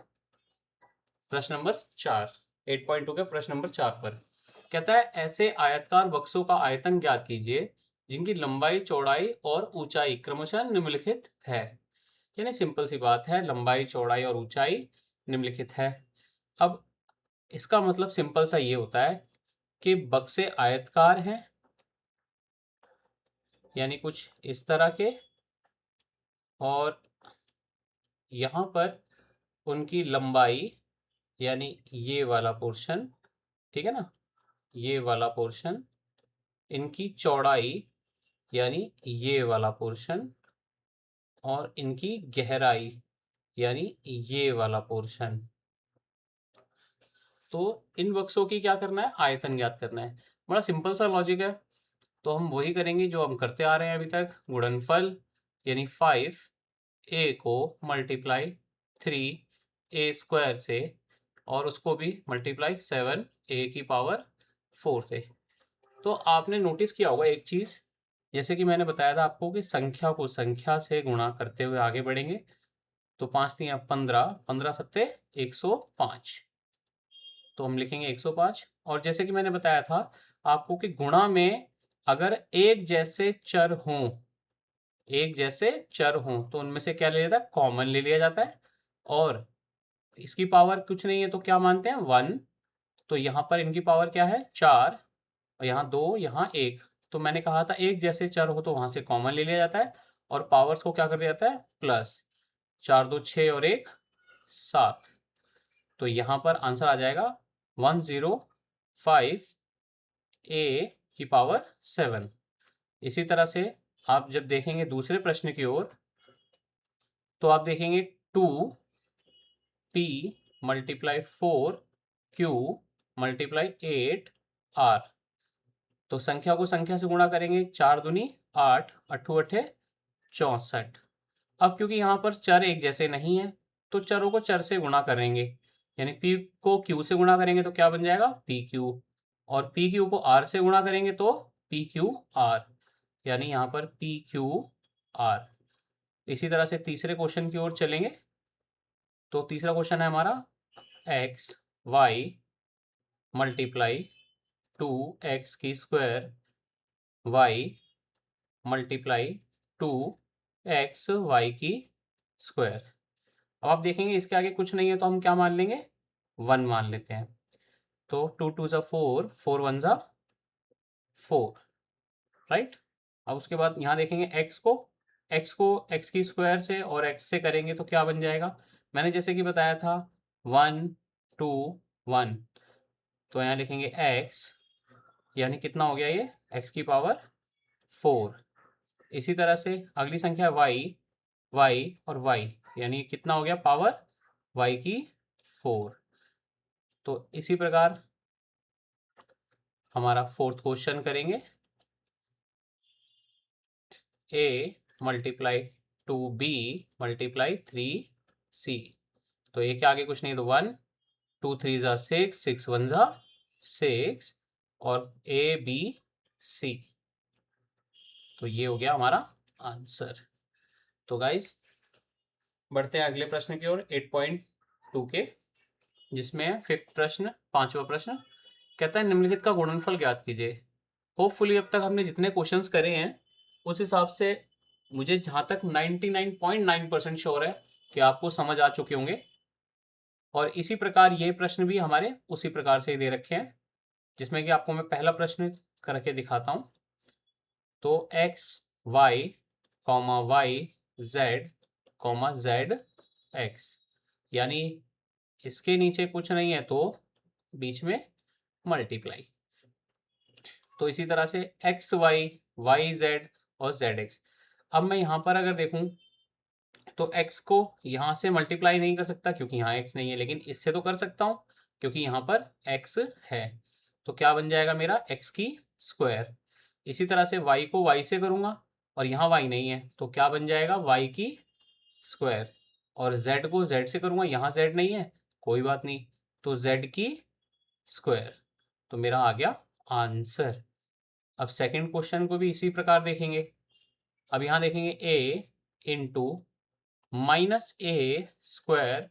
प्रश्न नंबर 4, 8.2 के प्रश्न नंबर 4 पर कहता है, ऐसे आयतकार बक्सों का आयतन ज्ञात कीजिए जिनकी लंबाई, चौड़ाई और ऊंचाई क्रमशः निम्नलिखित है। यानी सिंपल सी बात है, लंबाई, चौड़ाई और ऊंचाई निम्नलिखित है। अब इसका मतलब सिंपल सा ये होता है कि बक्से आयतकार हैं, यानी कुछ इस तरह के, और यहाँ पर उनकी लंबाई यानी ये वाला पोर्शन, ठीक है ना, ये वाला पोर्शन, इनकी चौड़ाई यानी ये वाला पोर्शन, और इनकी गहराई यानी ये वाला पोर्शन। तो इन बक्सों की क्या करना है, आयतन ज्ञात करना है। बड़ा सिंपल सा लॉजिक है, तो हम वही करेंगे जो हम करते आ रहे हैं अभी तक। गुणनफल यानी 5a को मल्टीप्लाई 3a² से, और उसको भी मल्टीप्लाई 7a की पावर 4 से। तो आपने नोटिस किया होगा एक चीज़, जैसे कि मैंने बताया था आपको कि संख्या को संख्या से गुणा करते हुए आगे बढ़ेंगे। तो 5 3 15, 15 सत्ते 105, तो हम लिखेंगे 105। और जैसे कि मैंने बताया था आपको कि गुणा में अगर एक जैसे चर हों एक जैसे चर हों तो उनमें से क्या ले जाता है, कॉमन ले लिया जाता है। और इसकी पावर कुछ नहीं है तो क्या मानते हैं, 1। तो यहाँ पर इनकी पावर क्या है, 4, और यहाँ 2, यहाँ 1। तो मैंने कहा था एक जैसे चर हो तो वहां से कॉमन ले लिया जाता है और पावर्स को क्या कर दिया जाता है, प्लस। 4 2 6 और 1 7। तो यहाँ पर आंसर आ जाएगा 105 a की पावर 7। इसी तरह से आप जब देखेंगे दूसरे प्रश्न की ओर तो आप देखेंगे 2p multiply 4q multiply 8r। तो संख्या को संख्या से गुणा करेंगे, 4 दूनी 8, 8 अठे 64। अब क्योंकि यहाँ पर चर एक जैसे नहीं है तो चरों को चर से गुणा करेंगे, यानी p को q से गुणा करेंगे तो क्या बन जाएगा, pq। और pq को r से गुणा करेंगे तो pqr, यानी यहाँ पर pqr। इसी तरह से तीसरे क्वेश्चन की ओर चलेंगे। तो तीसरा क्वेश्चन है हमारा x y मल्टीप्लाई 2x की square y multiply 2x y की स्क्वायर। अब आप देखेंगे इसके आगे कुछ नहीं है तो हम क्या मान लेंगे, 1 मान लेते हैं। तो 2 2 ज़ा 4, 4 1 ज़ा 4, राइट। अब उसके बाद यहाँ देखेंगे x को x की स्क्वायर से और x से करेंगे तो क्या बन जाएगा, मैंने जैसे कि बताया था 1 2 1। तो यहाँ लिखेंगे x, यानी कितना हो गया ये, x की पावर 4। इसी तरह से अगली संख्या y और y, यानी कितना हो गया, पावर y की 4। तो इसी प्रकार हमारा फोर्थ क्वेश्चन करेंगे, a multiply 2b multiply 3c। तो a के आगे कुछ नहीं तो 1, 2 3 ज़ा 6, 6 1 ज़ा 6, और a b c। तो ये हो गया हमारा आंसर। तो गाइस बढ़ते हैं अगले प्रश्न की ओर 8.2 के, जिसमें फिफ्थ प्रश्न, पांचवा प्रश्न कहता है निम्नलिखित का गुणनफल ज्ञात कीजिए। होपफुली अब तक हमने जितने क्वेश्चंस करे हैं उस हिसाब से मुझे जहां तक 99.9% श्योर है कि आपको समझ आ चुके होंगे। और इसी प्रकार ये प्रश्न भी हमारे उसी प्रकार से ही दे रखे हैं, जिसमें कि आपको मैं पहला प्रश्न करके दिखाता हूं। तो x y comma y z comma z x, यानी इसके नीचे कुछ नहीं है तो बीच में मल्टीप्लाई। तो इसी तरह से एक्स वाई, वाई जेड और जेड एक्स। अब मैं यहाँ पर अगर देखूँ तो x को यहाँ से मल्टीप्लाई नहीं कर सकता क्योंकि यहाँ x नहीं है, लेकिन इससे तो कर सकता हूँ क्योंकि यहाँ पर x है। तो क्या बन जाएगा मेरा, x की स्क्वायर। इसी तरह से y को y से करूँगा और यहाँ y नहीं है तो क्या बन जाएगा, y की स्क्वायर। और z को z से करूँगा, यहाँ z नहीं है, कोई बात नहीं, तो z की स्क्वायर। तो मेरा आ गया आंसर। अब सेकंड क्वेश्चन को भी इसी प्रकार देखेंगे। अब यहाँ देखेंगे a into minus A square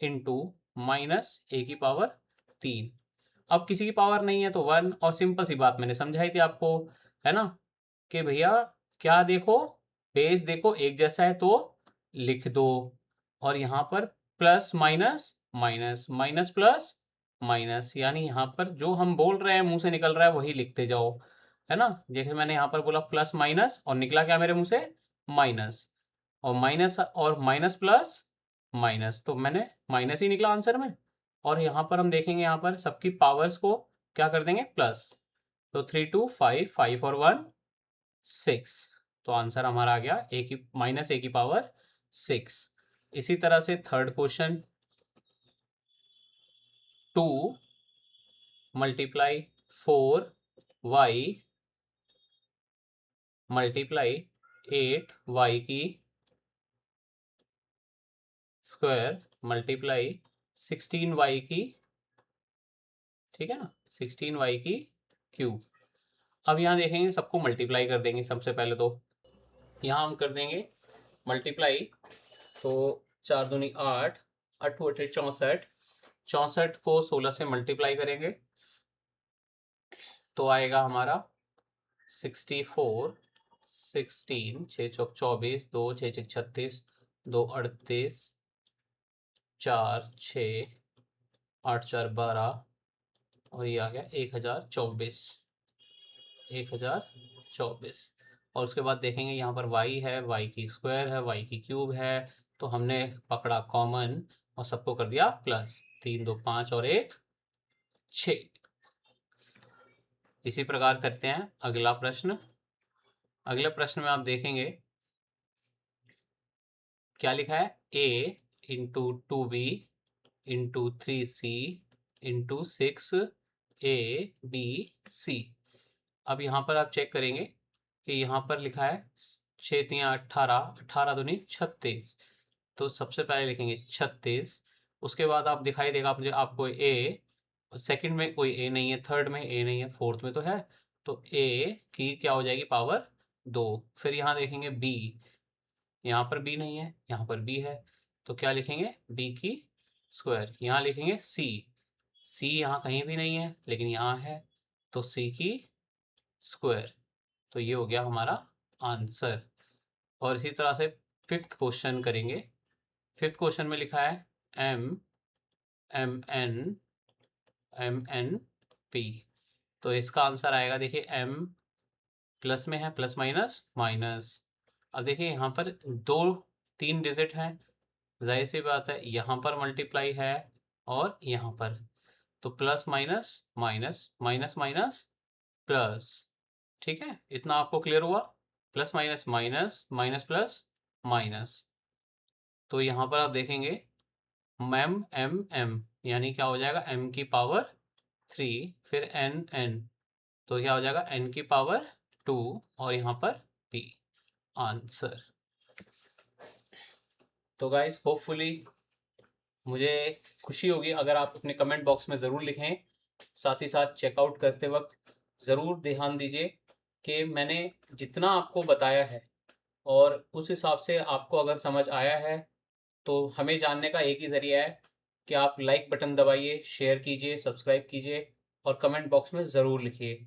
into minus A की पावर 3। अब किसी की पावर नहीं है तो 1, और सिंपल सी बात मैंने समझाई थी आपको, है ना, कि भैया क्या देखो, बेस देखो एक जैसा है तो लिख दो। और यहाँ पर plus minus minus minus plus minus, यानी यहाँ पर जो हम बोल रहे हैं मुंह से निकल रहा है वही लिखते जाओ, है ना। जैसे मैंने यहाँ पर बोला प्लस माइनस और निकला क्या मेरे मुंह से, माइनस। और माइनस प्लस माइनस, तो मैंने माइनस ही निकला आंसर में। और यहाँ पर हम देखेंगे, यहाँ पर सबकी पावर्स को क्या कर देंगे, प्लस। तो 3 2 5, 5 और 1 6। तो आंसर हमारा आ गया ए की माइनस ए की पावर 6। इसी तरह से third question, 2 multiply 4y multiply 8y की स्क्वायर मल्टीप्लाई 16y की, ठीक है ना, 16y की क्यूब। अब यहाँ देखेंगे सबको मल्टीप्लाई कर देंगे। सबसे पहले तो यहाँ हम कर देंगे मल्टीप्लाई, तो 4 दूनी 8, 8 अठे 64, 64 को 16 से मल्टीप्लाई करेंगे तो आएगा हमारा 64 16, 6 चौक 24, 2 6 6 36, 2 38, 4 6, 8 4 12 और ये आ गया 1024, 1024। और उसके बाद देखेंगे यहाँ पर y है, y की स्क्वायर है, y की क्यूब है, तो हमने पकड़ा कॉमन और सबको कर दिया प्लस। 3 2 5 और 1 6। इसी प्रकार करते हैं अगला प्रश्न। अगले प्रश्न में आप देखेंगे क्या लिखा है, a into 2b into 3c into 6abc। अब यहाँ पर आप चेक करेंगे कि यहाँ पर लिखा है 6 3 18, 18 दूनी 36, तो सबसे पहले लिखेंगे 36। उसके बाद आप दिखाई देगा मुझे आपको a, सेकंड में कोई a नहीं है, थर्ड में a नहीं है, फोर्थ में तो है, तो a की क्या हो जाएगी पावर 2। फिर यहाँ देखेंगे b, यहाँ पर b नहीं है, यहाँ पर b है, तो क्या लिखेंगे b की स्क्वायर। यहाँ लिखेंगे c, c यहाँ कहीं भी नहीं है लेकिन यहाँ है, तो c की स्क्वायर। तो ये हो गया हमारा आंसर। और इसी तरह से फिफ्थ क्वेश्चन करेंगे। फिफ्थ क्वेश्चन में लिखा है MNP, तो इसका आंसर आएगा, देखिए m प्लस में है, प्लस माइनस माइनस। अब देखिए यहाँ पर 2 3 डिजिट हैं, जाहिर सी बात है यहाँ पर मल्टीप्लाई है और यहाँ पर, तो plus minus minus minus minus plus. ठीक है, इतना आपको क्लियर हुआ, plus minus minus minus plus minus. तो यहाँ पर आप देखेंगे m यानी क्या हो जाएगा, m की पावर 3, फिर n, तो क्या हो जाएगा n की पावर 2 और यहाँ पर p आंसर। तो गाइस होपफुली मुझे खुशी होगी अगर आप अपने कमेंट बॉक्स में ज़रूर लिखें। साथ ही साथ चेकआउट करते वक्त ज़रूर ध्यान दीजिए कि मैंने जितना आपको बताया है और उस हिसाब से आपको अगर समझ आया है तो हमें जानने का एक ही ज़रिया है कि आप लाइक बटन दबाइए, शेयर कीजिए, सब्सक्राइब कीजिए और कमेंट बॉक्स में ज़रूर लिखिए।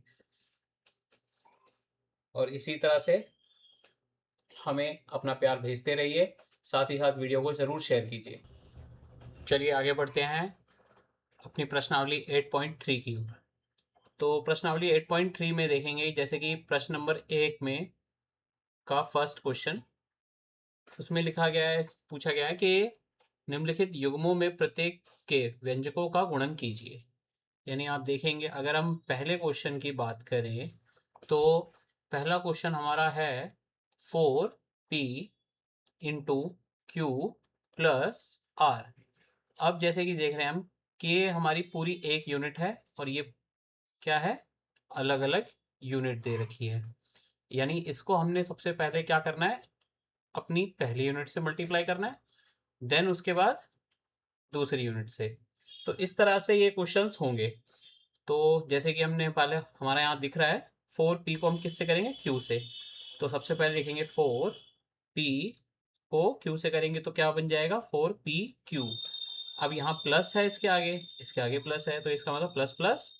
और इसी तरह से हमें अपना प्यार भेजते रहिए, साथ ही साथ वीडियो को ज़रूर शेयर कीजिए। चलिए आगे बढ़ते हैं अपनी प्रश्नावली 8.3 की ओर। तो प्रश्नावली 8.3 में देखेंगे जैसे कि प्रश्न नंबर 1 में का फर्स्ट क्वेश्चन, उसमें लिखा गया है, पूछा गया है कि निम्नलिखित युग्मों में प्रत्येक के व्यंजकों का गुणन कीजिए। यानी आप देखेंगे अगर हम पहले क्वेश्चन की बात करें तो पहला क्वेश्चन हमारा है 4p into Q plus are. अब जैसे कि देख रहे हैं हम कि ये हमारी पूरी एक यूनिट है और ये क्या है, अलग अलग यूनिट दे रखी है। यानी इसको हमने सबसे पहले क्या करना है, अपनी पहली यूनिट से मल्टीप्लाई करना है, देन उसके बाद दूसरी यूनिट से। तो इस तरह से ये क्वेश्चंस होंगे। तो जैसे कि हमने पहले हमारा यहाँ दिख रहा है 4p को हम किससे करेंगे, q से। तो सबसे पहले लिखेंगे 4p को q से करेंगे तो क्या बन जाएगा 4pq। अब यहाँ प्लस है इसके आगे प्लस है, तो इसका मतलब प्लस प्लस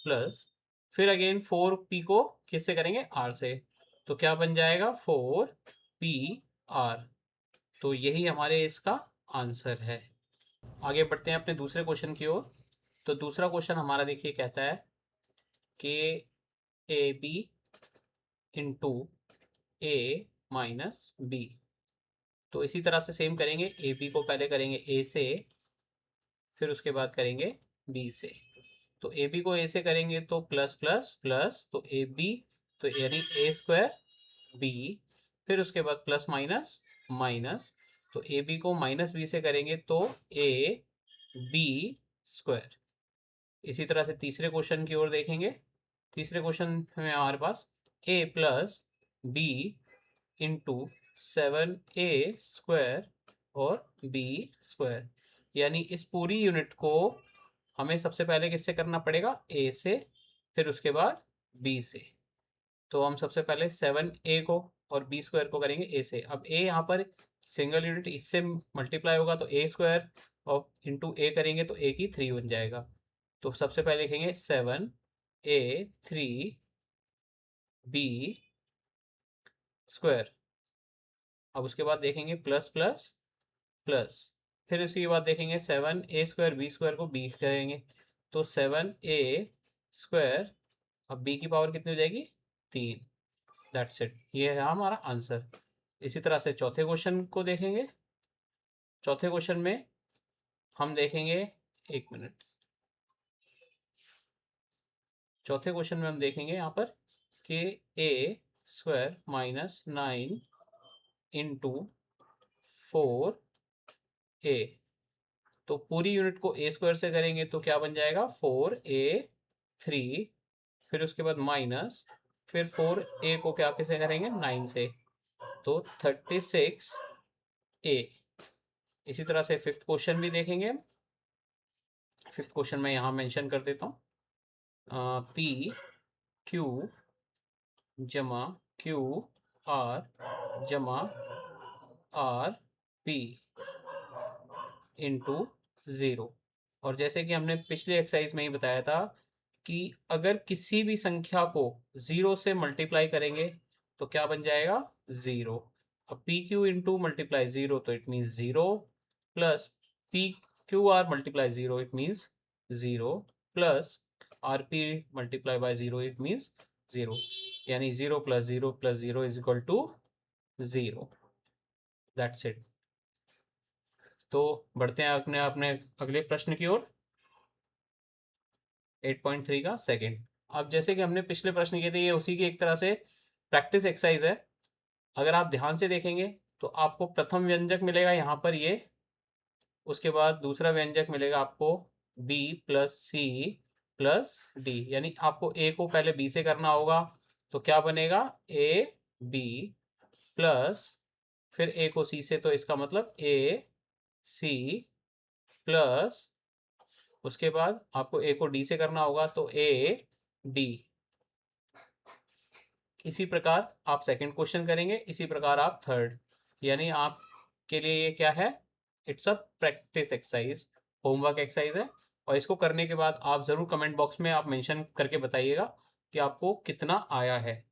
प्लस। फिर अगेन 4p को किससे करेंगे, r से, तो क्या बन जाएगा 4pr। तो यही हमारे इसका आंसर है। आगे बढ़ते हैं अपने दूसरे क्वेश्चन की ओर। तो दूसरा क्वेश्चन हमारा देखिए कहता है कि A B into A minus B. तो इसी तरह से सेम करेंगे, ए बी को पहले करेंगे ए से, फिर उसके बाद करेंगे बी से। तो ए बी को ए से करेंगे तो प्लस प्लस प्लस, तो ए बी, तो यानी ए स्क्वायर बी, फिर उसके बाद प्लस माइनस माइनस, तो ए बी को माइनस बी से करेंगे तो ए बी स्क्वायर। इसी तरह से तीसरे क्वेश्चन की ओर देखेंगे। तीसरे क्वेश्चन में हमारे पास a plus B into 7a square और b स्क्वायर। यानी इस पूरी यूनिट को हमें सबसे पहले किससे करना पड़ेगा, a से, फिर उसके बाद b से। तो हम सबसे पहले 7a को और b स्क्वायर को करेंगे a से। अब a यहाँ पर सिंगल यूनिट, इससे मल्टीप्लाई होगा तो a स्क्वायर और इंटू a करेंगे तो a की 3 बन जाएगा। तो सबसे पहले लिखेंगे 7a 3b स्क्वायर। अब उसके बाद देखेंगे प्लस प्लस प्लस, फिर उसके बाद देखेंगे 7a² b² को b करेंगे तो 7a²। अब b की पावर कितनी हो जाएगी 3। दैट्स इट, ये है हमारा आंसर। इसी तरह से चौथे क्वेश्चन को देखेंगे। चौथे क्वेश्चन में हम देखेंगे, एक मिनट, चौथे क्वेश्चन में हम देखेंगे यहाँ पर कि a² माइनस 9 इंटू 4a, तो पूरी यूनिट को a² से करेंगे तो क्या बन जाएगा 4a3, फिर उसके बाद माइनस, फिर 4a को क्या कैसे करेंगे 9 से, तो 36a। इसी तरह से फिफ्थ क्वेश्चन भी देखेंगे। फिफ्थ क्वेश्चन में यहाँ मेंशन कर देता हूँ, p q जमा q r जमा r p इंटू 0। और जैसे कि हमने पिछले एक्सरसाइज में ही बताया था कि अगर किसी भी संख्या को 0 से मल्टीप्लाई करेंगे तो क्या बन जाएगा 0। अब पी क्यू इंटू मल्टीप्लाई 0 तो it means 0, plus P Q R multiply 0 it means 0, plus R P multiply by 0 it means 0, यानी 0 plus 0 plus 0 is equal to 0। That's it. तो बढ़ते हैं अपने अपने अगले प्रश्न की ओर, 8.3 का सेकंड। अब जैसे कि हमने पिछले प्रश्न किए थे, ये उसी की एक तरह से प्रैक्टिस एक्सरसाइज है। अगर आप ध्यान से देखेंगे तो आपको प्रथम व्यंजक मिलेगा यहाँ पर ये, उसके बाद दूसरा व्यंजक मिलेगा आपको b plus C plus D, यानी आपको a को पहले b से करना होगा तो क्या बनेगा a b प्लस, फिर a को c से, तो इसका मतलब a c प्लस, उसके बाद आपको a को d से करना होगा तो a d। इसी प्रकार आप सेकंड क्वेश्चन करेंगे, इसी प्रकार आप थर्ड, यानी आपके लिए ये क्या है, it's a practice exercise, homework exercise है। और इसको करने के बाद आप ज़रूर कमेंट बॉक्स में आप मेंशन करके बताइएगा कि आपको कितना आया है।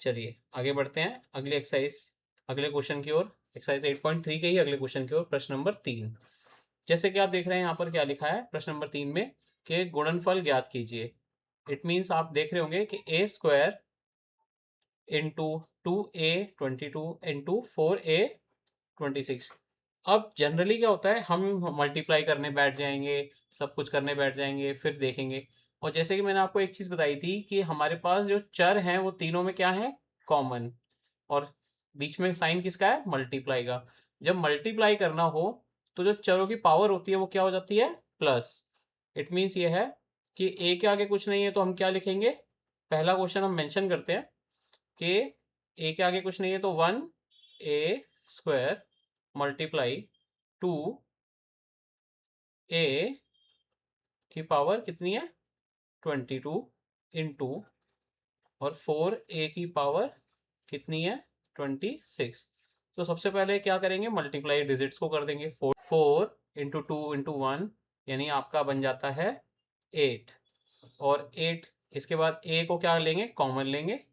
चलिए आगे बढ़ते हैं अगली एक्सरसाइज, अगले क्वेश्चन की ओर, एक्सरसाइज 8.3 के ही अगले क्वेश्चन की ओर, प्रश्न नंबर 3। जैसे कि आप देख रहे हैं यहाँ पर क्या लिखा है प्रश्न नंबर 3 में कि गुणनफल ज्ञात कीजिए। इट मीन्स आप देख रहे होंगे कि a² into 2a 22 into 4a 26। अब जनरली क्या होता है, हम मल्टीप्लाई करने बैठ जाएंगे, सब कुछ करने बैठ जाएंगे, फिर देखेंगे। और जैसे कि मैंने आपको एक चीज़ बताई थी कि हमारे पास जो चर हैं वो तीनों में क्या है कॉमन, और बीच में साइन किसका है मल्टीप्लाई का। जब मल्टीप्लाई करना हो तो जो चरों की पावर होती है वो क्या हो जाती है प्लस। इट मीन्स ये है कि ए के आगे कुछ नहीं है तो हम क्या लिखेंगे, पहला क्वेश्चन हम मेंशन करते हैं कि ए के आगे कुछ नहीं है तो 1a² मल्टीप्लाई 2a की पावर कितनी है 22 इंटू, और 4a की पावर कितनी है 26। तो सबसे पहले क्या करेंगे मल्टीप्लाई डिजिट्स को कर देंगे, 4 इंटू 2 इंटू 1 यानी आपका बन जाता है 8, और 8 इसके बाद a को क्या लेंगे कॉमन लेंगे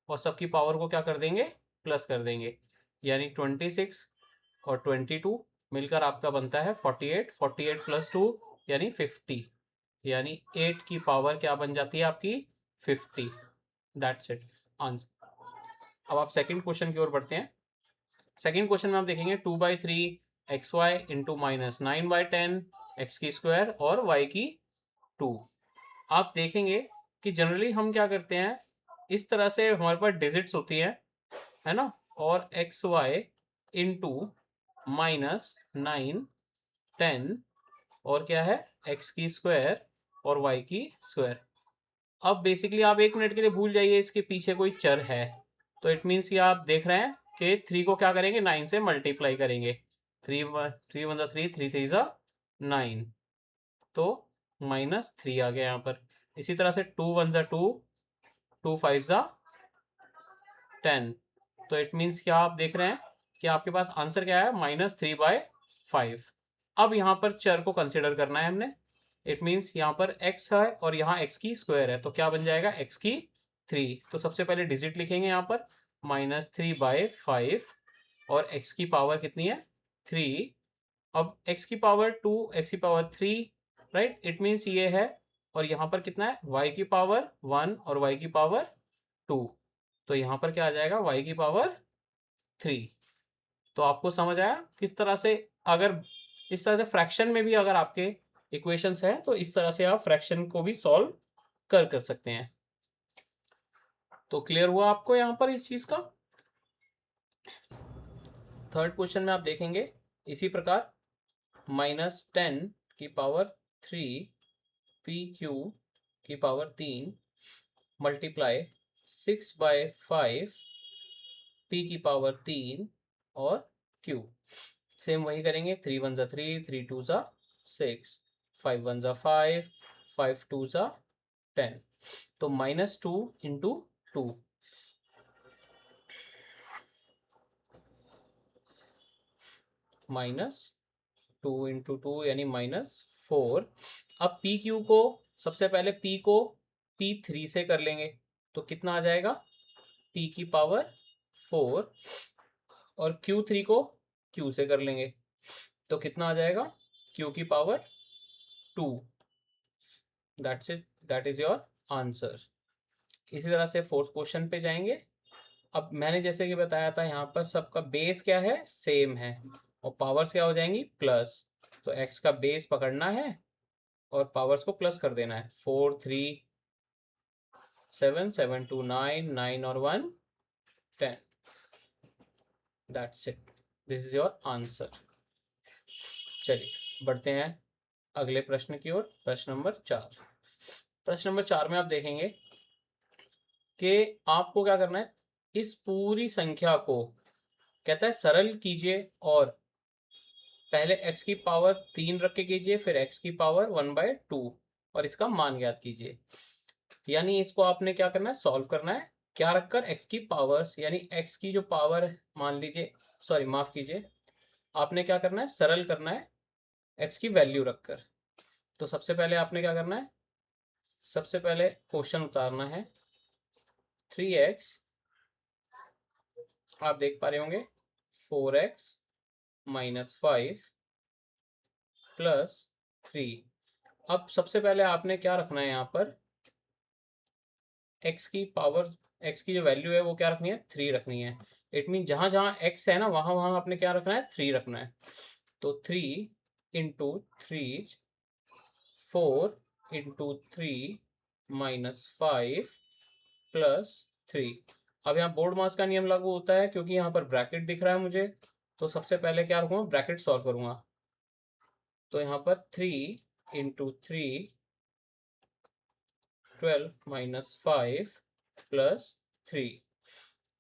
और सबकी पावर को क्या कर देंगे प्लस कर देंगे, यानी 26 और 22 मिलकर आपका बनता है 48, 48 प्लस 2 यानी 50, यानी 8 की पावर क्या बन जाती है आपकी 50। That's it answer. अब आप सेकंड क्वेश्चन की ओर बढ़ते हैं। सेकंड क्वेश्चन में आप देखेंगे 2/3 xy इंटू माइनस 9/10 x की स्क्वायर और y की 2। आप देखेंगे कि जनरली हम क्या करते हैं, इस तरह से हमारे पास डिजिट्स होती हैं है ना, और एक्स वाई इंटू माइनस 9 10 और क्या है एक्स की स्क्वायर और वाई की स्क्वायर। अब बेसिकली आप एक मिनट के लिए भूल जाइए इसके पीछे कोई चर है, तो इट मीन्स ये आप देख रहे हैं कि 3 को क्या करेंगे 9 से मल्टीप्लाई करेंगे, 3 1 3 3 3 9, तो -3 आ गया यहाँ पर। इसी तरह से 2 1 2 2 5 10, तो इट मीन्स क्या आप देख रहे हैं कि आपके पास आंसर क्या है -3/5। अब यहाँ पर चर को कंसिडर करना है हमने, इट मीन्स यहाँ पर x है और यहाँ x की स्क्वायर है, तो क्या बन जाएगा x की 3। तो सबसे पहले डिजिट लिखेंगे यहाँ पर, -3/5 और x की पावर कितनी है 3। अब x की पावर 2, x की पावर 3, राइट, इट मीन्स ये है। और यहाँ पर कितना है y की पावर 1 और y की पावर 2, तो यहाँ पर क्या आ जाएगा y की पावर 3। तो आपको समझ आया किस तरह से, अगर इस तरह से फ्रैक्शन में भी अगर आपके इक्वेशंस हैं तो इस तरह से आप फ्रैक्शन को भी सॉल्व कर सकते हैं। तो क्लियर हुआ आपको यहाँ पर इस चीज का। थर्ड क्वेश्चन में आप देखेंगे इसी प्रकार -10 की पावर 3 PQ की पावर 3 मल्टीप्लाई 6/5 P की पावर 3 और Q। सेम वही करेंगे, 3 1 ज़ा 3, 3 2 ज़ा 6, 5 1 ज़ा 5, 5 2 ज़ा 10। तो -2 इंटू 2, -2 इंटू 2 यानी -4। अब पी क्यू को सबसे पहले P को P3 से कर लेंगे, तो कितना आ जाएगा P की पावर 4, और Q3 को Q से कर लेंगे तो कितना आ जाएगा Q की power 2। That's it, that is your answer. इसी तरह से फोर्थ क्वेश्चन पे जाएंगे। अब मैंने जैसे कि बताया था यहाँ पर सबका बेस क्या है सेम है, और पावर्स क्या हो जाएंगी प्लस। तो x का बेस पकड़ना है और पावर्स को प्लस कर देना है। 4 3 7 7 2 9 9 और 1 10। That's it, this is your answer. चलिए बढ़ते हैं अगले प्रश्न की ओर। प्रश्न नंबर 4। प्रश्न नंबर 4 में आप देखेंगे कि आपको क्या करना है, इस पूरी संख्या को कहता है सरल कीजिए, और पहले x की पावर 3 रख के कीजिए, फिर x की पावर 1/2 और इसका मान ज्ञात कीजिए। यानी इसको आपने क्या करना है सॉल्व करना है, क्या रखकर x की पावर्स, यानी x की जो पावर मान लीजिए, सॉरी माफ कीजिए, आपने क्या करना है सरल करना है x की वैल्यू रखकर। तो सबसे पहले आपने क्या करना है, सबसे पहले क्वेश्चन उतारना है 3x, आप देख पा रहे होंगे 4x -5 प्लस 3। अब सबसे पहले आपने क्या रखना है यहाँ पर, x की पावर, x की जो वैल्यू है वो क्या रखनी है 3 रखनी है। इट मीन जहां जहां x है ना वहां वहां आपने क्या रखना है 3 रखना है। तो 3 इंटू 3, 4 इंटू 3 -5 प्लस 3। अब यहाँ बोर्ड मास का नियम लागू होता है क्योंकि यहाँ पर ब्रैकेट दिख रहा है मुझे, तो सबसे पहले क्या रखूंगा ब्रैकेट सॉल्व करूंगा। तो यहाँ पर 3 इंटू 3 12 -5 प्लस 3।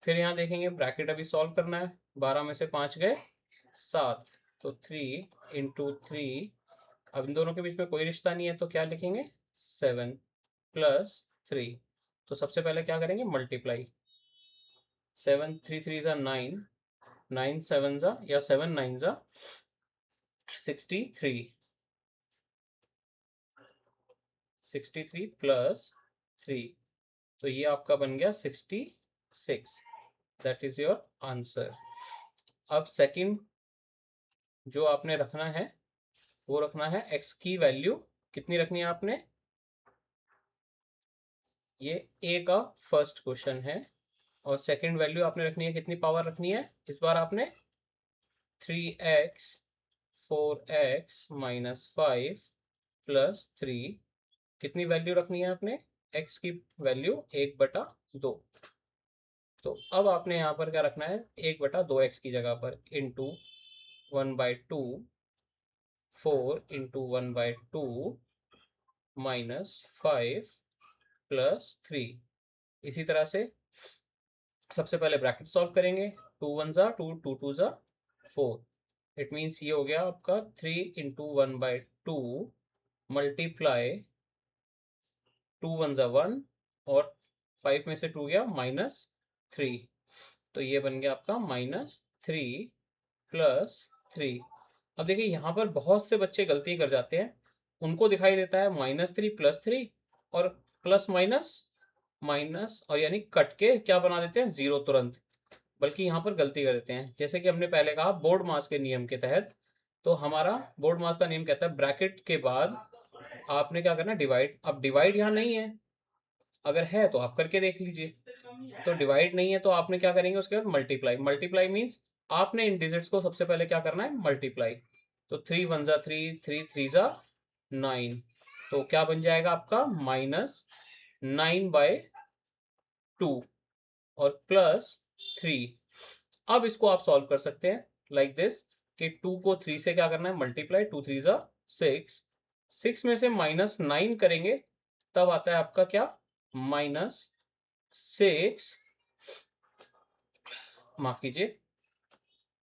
फिर यहाँ देखेंगे ब्रैकेट अभी सॉल्व करना है, 12 में से 5 गए 7, तो 3 इंटू 3, अब इन दोनों के बीच में कोई रिश्ता नहीं है तो क्या लिखेंगे 7 प्लस 3। तो सबसे पहले क्या करेंगे मल्टीप्लाई, 7 3 3 ज़ा 9, 9 7 ज़ा या 7 9 ज़ा 63, 63 प्लस 3, तो ये आपका बन गया 66। That is your answer. अब सेकंड जो आपने रखना है वो रखना है x की वैल्यू कितनी रखनी है आपने, ये a का फर्स्ट क्वेश्चन है, और सेकंड वैल्यू आपने रखनी है कितनी पावर रखनी है इस बार आपने 3x 4x -5 प्लस 3। कितनी वैल्यू रखनी है आपने x की वैल्यू 1/2। तो अब आपने यहाँ पर क्या रखना है 1/2x की जगह पर इंटू 1/2, 4 इंटू 1/2 -5 प्लस 3। इसी तरह से सबसे पहले ब्रैकेट सॉल्व करेंगे, 2 1 ज़ा 2, 2 2 ज़ा 4। इट मीन्स ये हो गया आपका 3 इंटू 1/2 मल्टीप्लाई 2 1 ज़ा 1, और 5 में से 2 गया -3, तो ये बन गया आपका -3 प्लस 3। अब देखिए यहाँ पर बहुत से बच्चे गलती कर जाते हैं, उनको दिखाई देता है -3 प्लस 3 और प्लस माइनस माइनस, और यानी कट के क्या बना देते हैं जीरो तुरंत। बल्कि यहाँ पर गलती कर देते हैं। जैसे कि हमने पहले कहा बोर्ड मास के नियम के तहत, तो हमारा बोर्ड मास का नियम कहता है ब्रैकेट के बाद आपने क्या करना है, डिवाइड। अब डिवाइड यहाँ नहीं है, अगर है तो आप करके देख लीजिए। तो डिवाइड नहीं है तो आपने क्या करेंगे, उसके बाद मल्टीप्लाई। मल्टीप्लाई मीन्स आपने इन डिजिट्स को सबसे पहले क्या करना है, मल्टीप्लाई। तो 3 1 जा 3, 3 3 जा 9, तो क्या बन जाएगा आपका -9/2 और +3। अब इसको आप सॉल्व कर सकते हैं लाइक दिस कि 2 को 3 से क्या करना है, मल्टीप्लाई। 2 3 जा 6, 6 में से -9 करेंगे तब आता है आपका क्या, -6, माफ कीजिए,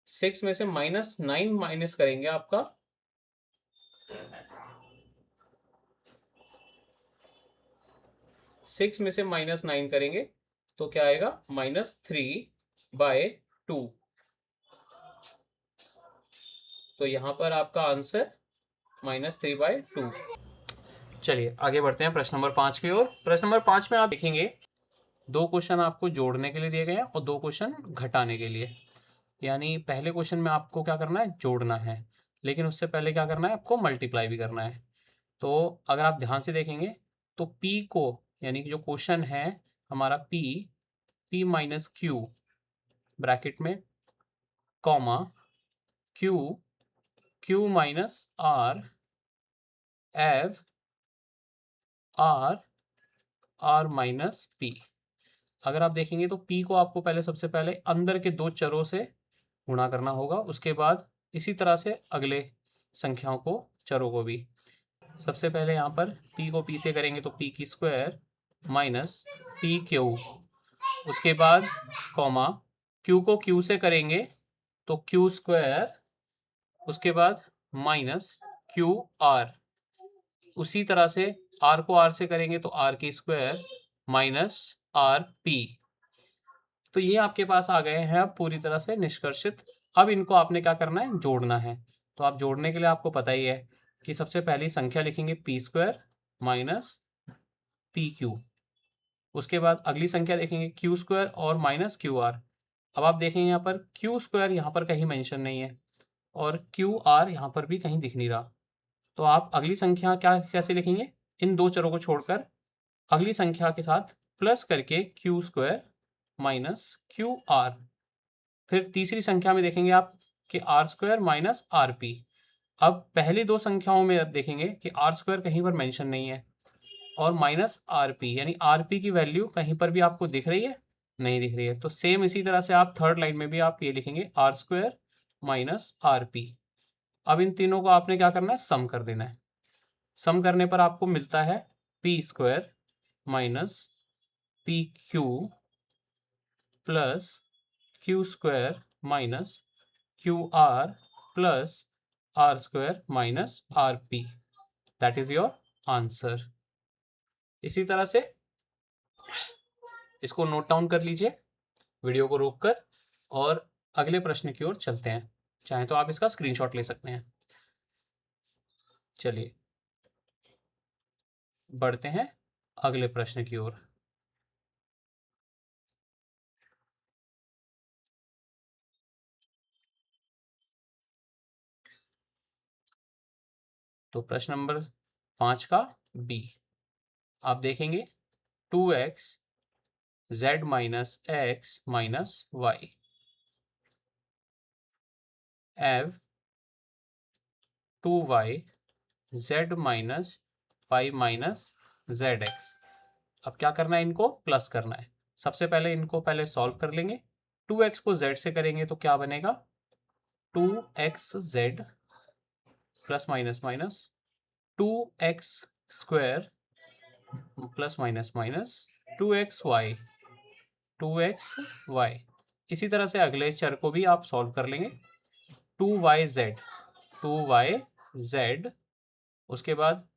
6 में से -9 माइनस करेंगे आपका 6 में से -9 करेंगे तो क्या आएगा, -3/2। तो यहां पर आपका आंसर -3/2। चलिए आगे बढ़ते हैं प्रश्न नंबर 5 की ओर। प्रश्न नंबर 5 में आप देखेंगे 2 क्वेश्चन आपको जोड़ने के लिए दिए गए हैं और 2 क्वेश्चन घटाने के लिए। यानी पहले क्वेश्चन में आपको क्या करना है, जोड़ना है, लेकिन उससे पहले क्या करना है, आपको मल्टीप्लाई भी करना है। तो अगर आप ध्यान से देखेंगे तो P को, यानी कि जो क्वेश्चन है हमारा P माइनस क्यू ब्रैकेट में, कॉमा Q माइनस R, एव R माइनस P। अगर आप देखेंगे तो P को आपको पहले सबसे पहले अंदर के 2 चरों से गुणा करना होगा, उसके बाद इसी तरह से अगले संख्याओं को, चरों को भी। सबसे पहले यहाँ पर P को P से करेंगे तो P की स्क्वायर माइनस PQ, उसके बाद कॉमा Q को Q से करेंगे तो Q स्क्वायर, उसके बाद माइनस QR, उसी तरह से R को R से करेंगे तो R की स्क्वायर माइनस RP। तो ये आपके पास आ गए हैं अब पूरी तरह से निष्कर्षित। अब इनको आपने क्या करना है, जोड़ना है। तो आप जोड़ने के लिए आपको पता ही है कि सबसे पहली संख्या लिखेंगे P² माइनस PQ, उसके बाद अगली संख्या देखेंगे Q² और माइनस QR। अब आप देखेंगे यहाँ पर Q² यहाँ पर कहीं मेंशन नहीं है और QR यहाँ पर भी कहीं दिख नहीं रहा। तो आप अगली संख्या क्या कैसे लिखेंगे, इन 2 चरों को छोड़कर अगली संख्या के साथ प्लस करके Q² माइनस QR। फिर तीसरी संख्या में देखेंगे आप कि R² माइनस RP। अब पहली 2 संख्याओं में अब देखेंगे कि R² कहीं पर मेंशन नहीं है और माइनस RP, यानी RP की वैल्यू कहीं पर भी आपको दिख रही है, नहीं दिख रही है। तो सेम इसी तरह से आप थर्ड लाइन में भी आप ये लिखेंगे R² माइनस RP। अब इन तीनों को आपने क्या करना है, सम कर देना है। सम करने पर आपको मिलता है P² minus PQ plus Q² minus QR plus R² minus RP। That is your answer. इसी तरह से इसको नोट डाउन कर लीजिए वीडियो को रोककर और अगले प्रश्न की ओर चलते हैं। चाहे तो आप इसका स्क्रीनशॉट ले सकते हैं। चलिए बढ़ते हैं अगले प्रश्न की ओर। तो प्रश्न नंबर 5 का बी आप देखेंगे 2x z minus x minus Y एव 2y z minus Y minus zx। अब क्या करना है, इनको प्लस करना है। सबसे पहले इनको पहले सॉल्व कर लेंगे। 2x को z से करेंगे तो क्या बनेगा, 2xz plus minus minus 2x square plus minus minus 2xy 2xy। इसी तरह से अगले चर को भी आप सॉल्व कर लेंगे। 2yz, उसके बाद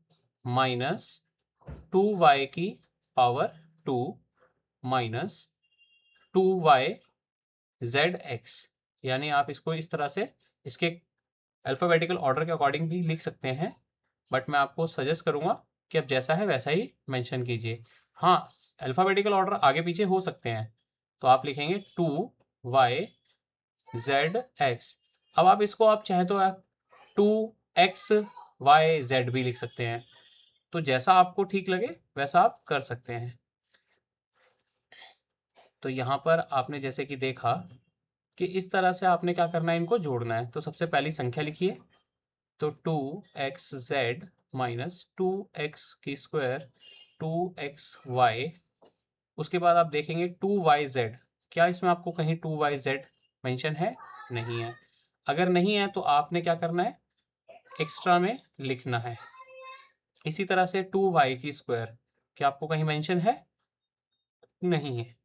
माइनस 2y की पावर 2 माइनस 2yzx। यानी आप इसको इस तरह से इसके अल्फ़ाबेटिकल ऑर्डर के अकॉर्डिंग भी लिख सकते हैं, बट मैं आपको सजेस्ट करूंगा कि अब जैसा है वैसा ही मेंशन कीजिए। हाँ, अल्फ़ाबेटिकल ऑर्डर आगे पीछे हो सकते हैं, तो आप लिखेंगे वाई जेड एक्स। अब आप इसको आप चाहे तो आप 2xyz भी लिख सकते हैं, तो जैसा आपको ठीक लगे वैसा आप कर सकते हैं। तो यहाँ पर आपने जैसे कि देखा कि इस तरह से आपने क्या करना है, इनको जोड़ना है। तो सबसे पहली संख्या लिखिए, तो 2xz माइनस 2x की स्क्वायर 2xy। उसके बाद आप देखेंगे 2yz, क्या इसमें आपको कहीं 2yz मेंशन है? नहीं है। अगर नहीं है तो आपने क्या करना है, एक्स्ट्रा में लिखना है। इसी तरह से 2y की स्क्वायर, क्या आपको कहीं मेंशन है? नहीं है,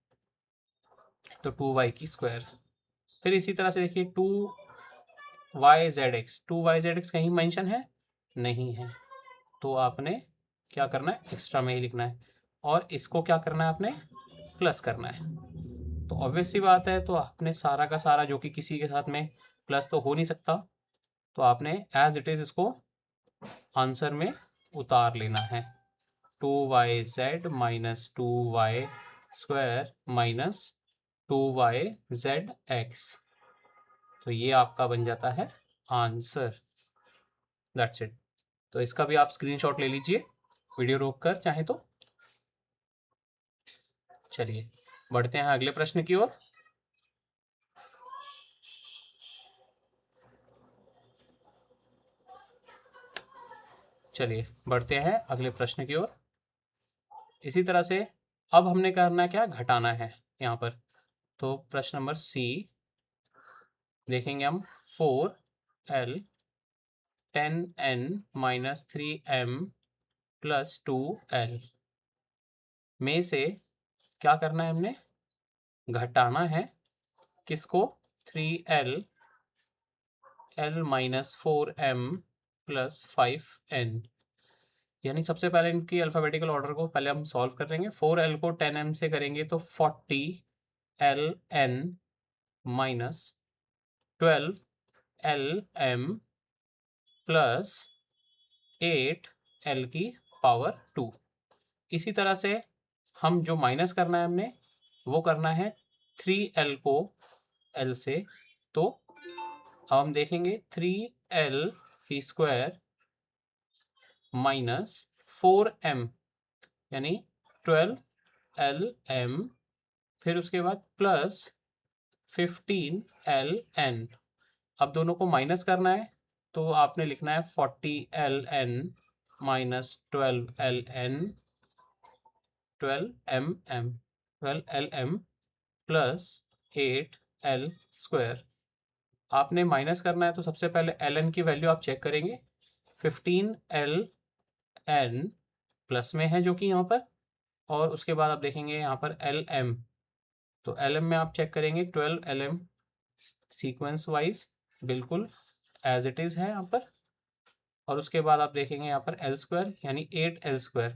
तो 2y की स्क्वायर। फिर इसी तरह से देखिए 2yzx कहीं मेंशन है? नहीं है, तो आपने क्या करना है, एक्स्ट्रा में ही लिखना है। और इसको क्या करना है, आपने प्लस करना है। तो ऑब्वियस सी बात है, तो आपने सारा का सारा जो कि किसी के साथ में प्लस तो हो नहीं सकता, तो आपने एज इट इज इसको आंसर में उतार लेना है। 2yz minus 2y square minus 2yzx, तो ये आपका बन जाता है आंसर। That's it. तो इसका भी आप स्क्रीनशॉट ले लीजिए वीडियो रोक कर चाहे तो। चलिए बढ़ते हैं अगले प्रश्न की ओर। चलिए बढ़ते हैं अगले प्रश्न की ओर। इसी तरह से अब हमने करना क्या, घटाना है यहाँ पर। तो प्रश्न नंबर सी देखेंगे हम, 4l 10n minus 3m plus 2l में से क्या करना है, हमने घटाना है किसको, 3l l minus 4m plus 5n। यानी सबसे पहले इनकी अल्फ़ाबेटिकल ऑर्डर को पहले हम सॉल्व करेंगे। 4l को 10m से करेंगे तो 40ln minus 12lm plus 8l की पावर 2। इसी तरह से हम जो माइनस करना है हमने, वो करना है 3l को l से। तो अब हम देखेंगे 3l की स्क्वायर माइनस 4m यानी 12lm, फिर उसके बाद प्लस 15ln। अब दोनों को माइनस करना है, तो आपने लिखना है 40ln minus 12ln 12lm plus 8l square. आपने माइनस करना है तो सबसे पहले ln की वैल्यू आप चेक करेंगे। 15ln प्लस में है जो कि यहाँ पर, और उसके बाद आप देखेंगे यहाँ पर lm, तो lm में आप चेक करेंगे 12lm सीक्वेंस वाइज बिल्कुल एज इट इज़ है यहाँ पर। और उसके बाद आप देखेंगे यहाँ पर l स्क्वायर यानी 8l square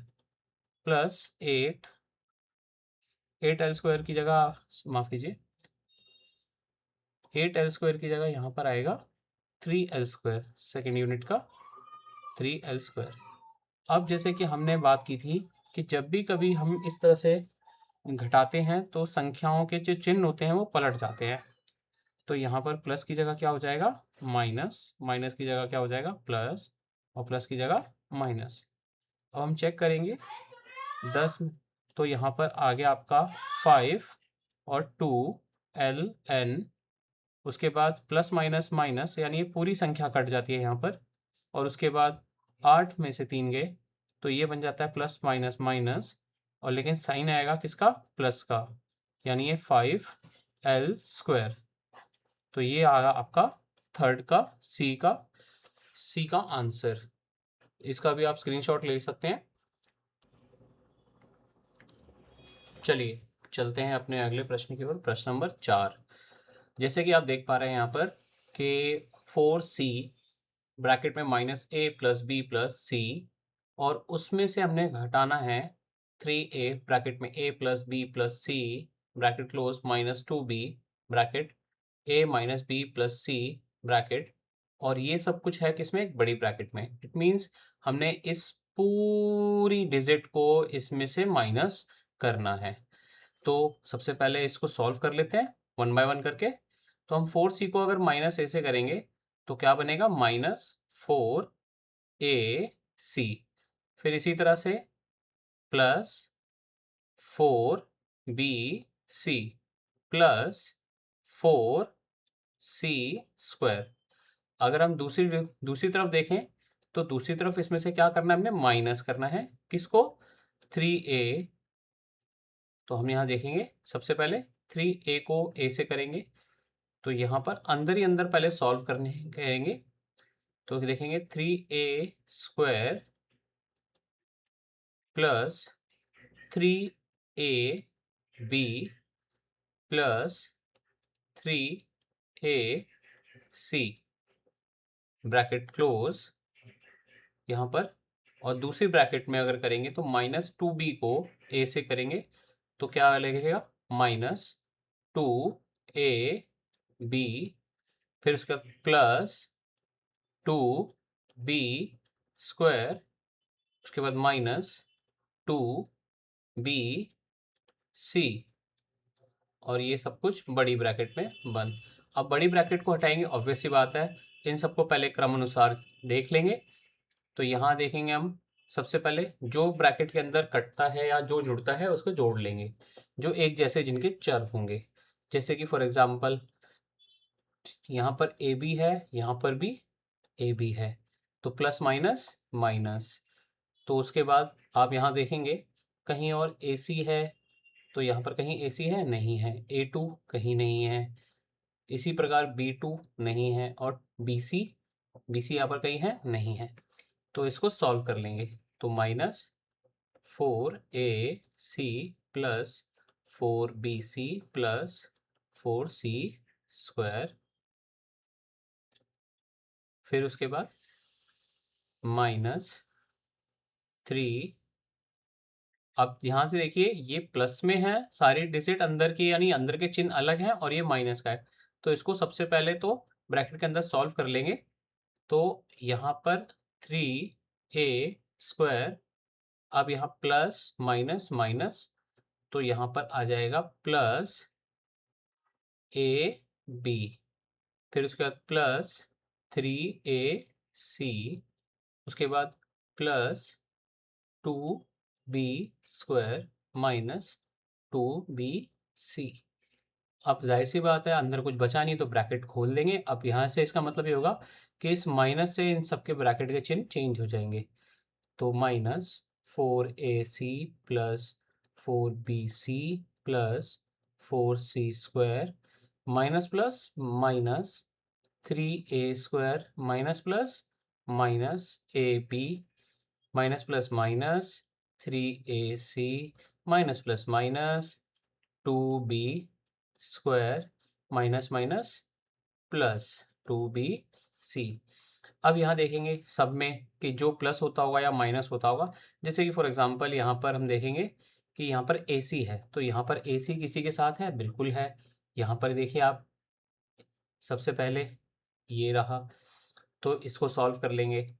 plus 8l square की जगह, माफ़ कीजिए, 8l स्क्वायर की जगह यहाँ पर आएगा 3l स्क्वायर, सेकेंड यूनिट का 3l स्क्वायर। अब जैसे कि हमने बात की थी कि जब भी कभी हम इस तरह से घटाते हैं तो संख्याओं के जो चिन्ह होते हैं वो पलट जाते हैं। तो यहाँ पर प्लस की जगह क्या हो जाएगा, माइनस, माइनस की जगह क्या हो जाएगा, प्लस, और प्लस की जगह माइनस। अब हम चेक करेंगे 10, तो यहाँ पर आ गया आपका 5 और 2ln, उसके बाद प्लस माइनस माइनस यानी ये पूरी संख्या कट जाती है यहाँ पर, और उसके बाद 8 में से 3 गए तो ये बन जाता है प्लस माइनस माइनस, और लेकिन साइन आएगा किसका, प्लस का, यानी ये 5l स्क्वायर। तो ये आया आपका थर्ड का सी का आंसर। इसका भी आप स्क्रीनशॉट ले सकते हैं। चलिए चलते हैं अपने अगले प्रश्न की ओर, प्रश्न नंबर 4। जैसे कि आप देख पा रहे हैं यहाँ पर कि 4c ब्रैकेट में minus a plus B plus C, और उसमें से हमने घटाना है 3a ब्रैकेट में a plus B plus C bracket close minus 2b bracket a minus B plus C bracket, और ये सब कुछ है किसमें, एक बड़ी ब्रैकेट में। इट मीन्स हमने इस पूरी डिजिट को इसमें से माइनस करना है। तो सबसे पहले इसको सॉल्व कर लेते हैं। 1 बाय 1 करके। तो हम 4c को अगर माइनस ए से करेंगे तो क्या बनेगा, -4ac। फिर इसी तरह से प्लस 4bc प्लस 4c²। अगर हम दूसरी तरफ देखें तो दूसरी तरफ इसमें से क्या करना है, हमने माइनस करना है किसको, 3a। तो हम यहाँ देखेंगे सबसे पहले 3a को a से करेंगे तो यहाँ पर अंदर ही अंदर पहले सॉल्व करने करेंगे। तो देखेंगे 3a² plus 3ab plus 3ac bracket close यहाँ पर। और दूसरी ब्रैकेट में अगर करेंगे तो -2b को a से करेंगे तो क्या लगेगा, -2ab, फिर उसके बाद प्लस 2b², उसके बाद -2bc, और ये सब कुछ बड़ी ब्रैकेट में बंद। अब बड़ी ब्रैकेट को हटाएंगे, ऑब्वियस सी बात है इन सबको पहले क्रम अनुसार देख लेंगे। तो यहाँ देखेंगे हम सबसे पहले जो ब्रैकेट के अंदर कटता है या जो जुड़ता है उसको जोड़ लेंगे, जो एक जैसे जिनके चर होंगे। जैसे कि फॉर एग्जांपल यहाँ पर ए बी है, यहाँ पर भी ए बी है, तो प्लस माइनस माइनस। तो उसके बाद आप यहाँ देखेंगे कहीं और ए सी है, तो यहाँ पर कहीं ए सी है, नहीं है। A2 कहीं नहीं है, इसी प्रकार B2 नहीं है, और BC यहाँ पर कहीं है, नहीं है। तो इसको सॉल्व कर लेंगे तो -4AC plus 4BC plus 4C², फिर उसके बाद -3। अब यहाँ से देखिए ये प्लस में है, सारी डिजिट अंदर की यानी अंदर के चिन्ह अलग हैं, और ये माइनस का है। तो इसको सबसे पहले तो ब्रैकेट के अंदर सॉल्व कर लेंगे। तो यहाँ पर 3a², अब यहाँ प्लस माइनस माइनस, तो यहाँ पर आ जाएगा प्लस ab, फिर उसके बाद प्लस 3ac, उसके बाद प्लस 2b² माइनस 2bc। अब जाहिर सी बात है अंदर कुछ बचा नहीं तो ब्रैकेट खोल देंगे। अब यहाँ से इसका मतलब ये होगा कि इस माइनस से इन सबके ब्रैकेट के चिन्ह चेंज हो जाएंगे। तो -4ac plus 4bc plus 4c² minus plus minus 3a² minus plus minus ab minus plus minus 3ac minus plus minus 2b² minus minus plus 2bc। अब यहाँ देखेंगे सब में कि जो प्लस होता होगा या माइनस होता होगा। जैसे कि फॉर एग्जांपल यहाँ पर हम देखेंगे कि यहाँ पर AC है, तो यहाँ पर AC किसी के साथ है, बिल्कुल है। यहाँ पर देखिए आप सबसे पहले ये रहा, तो इसको सॉल्व कर लेंगे।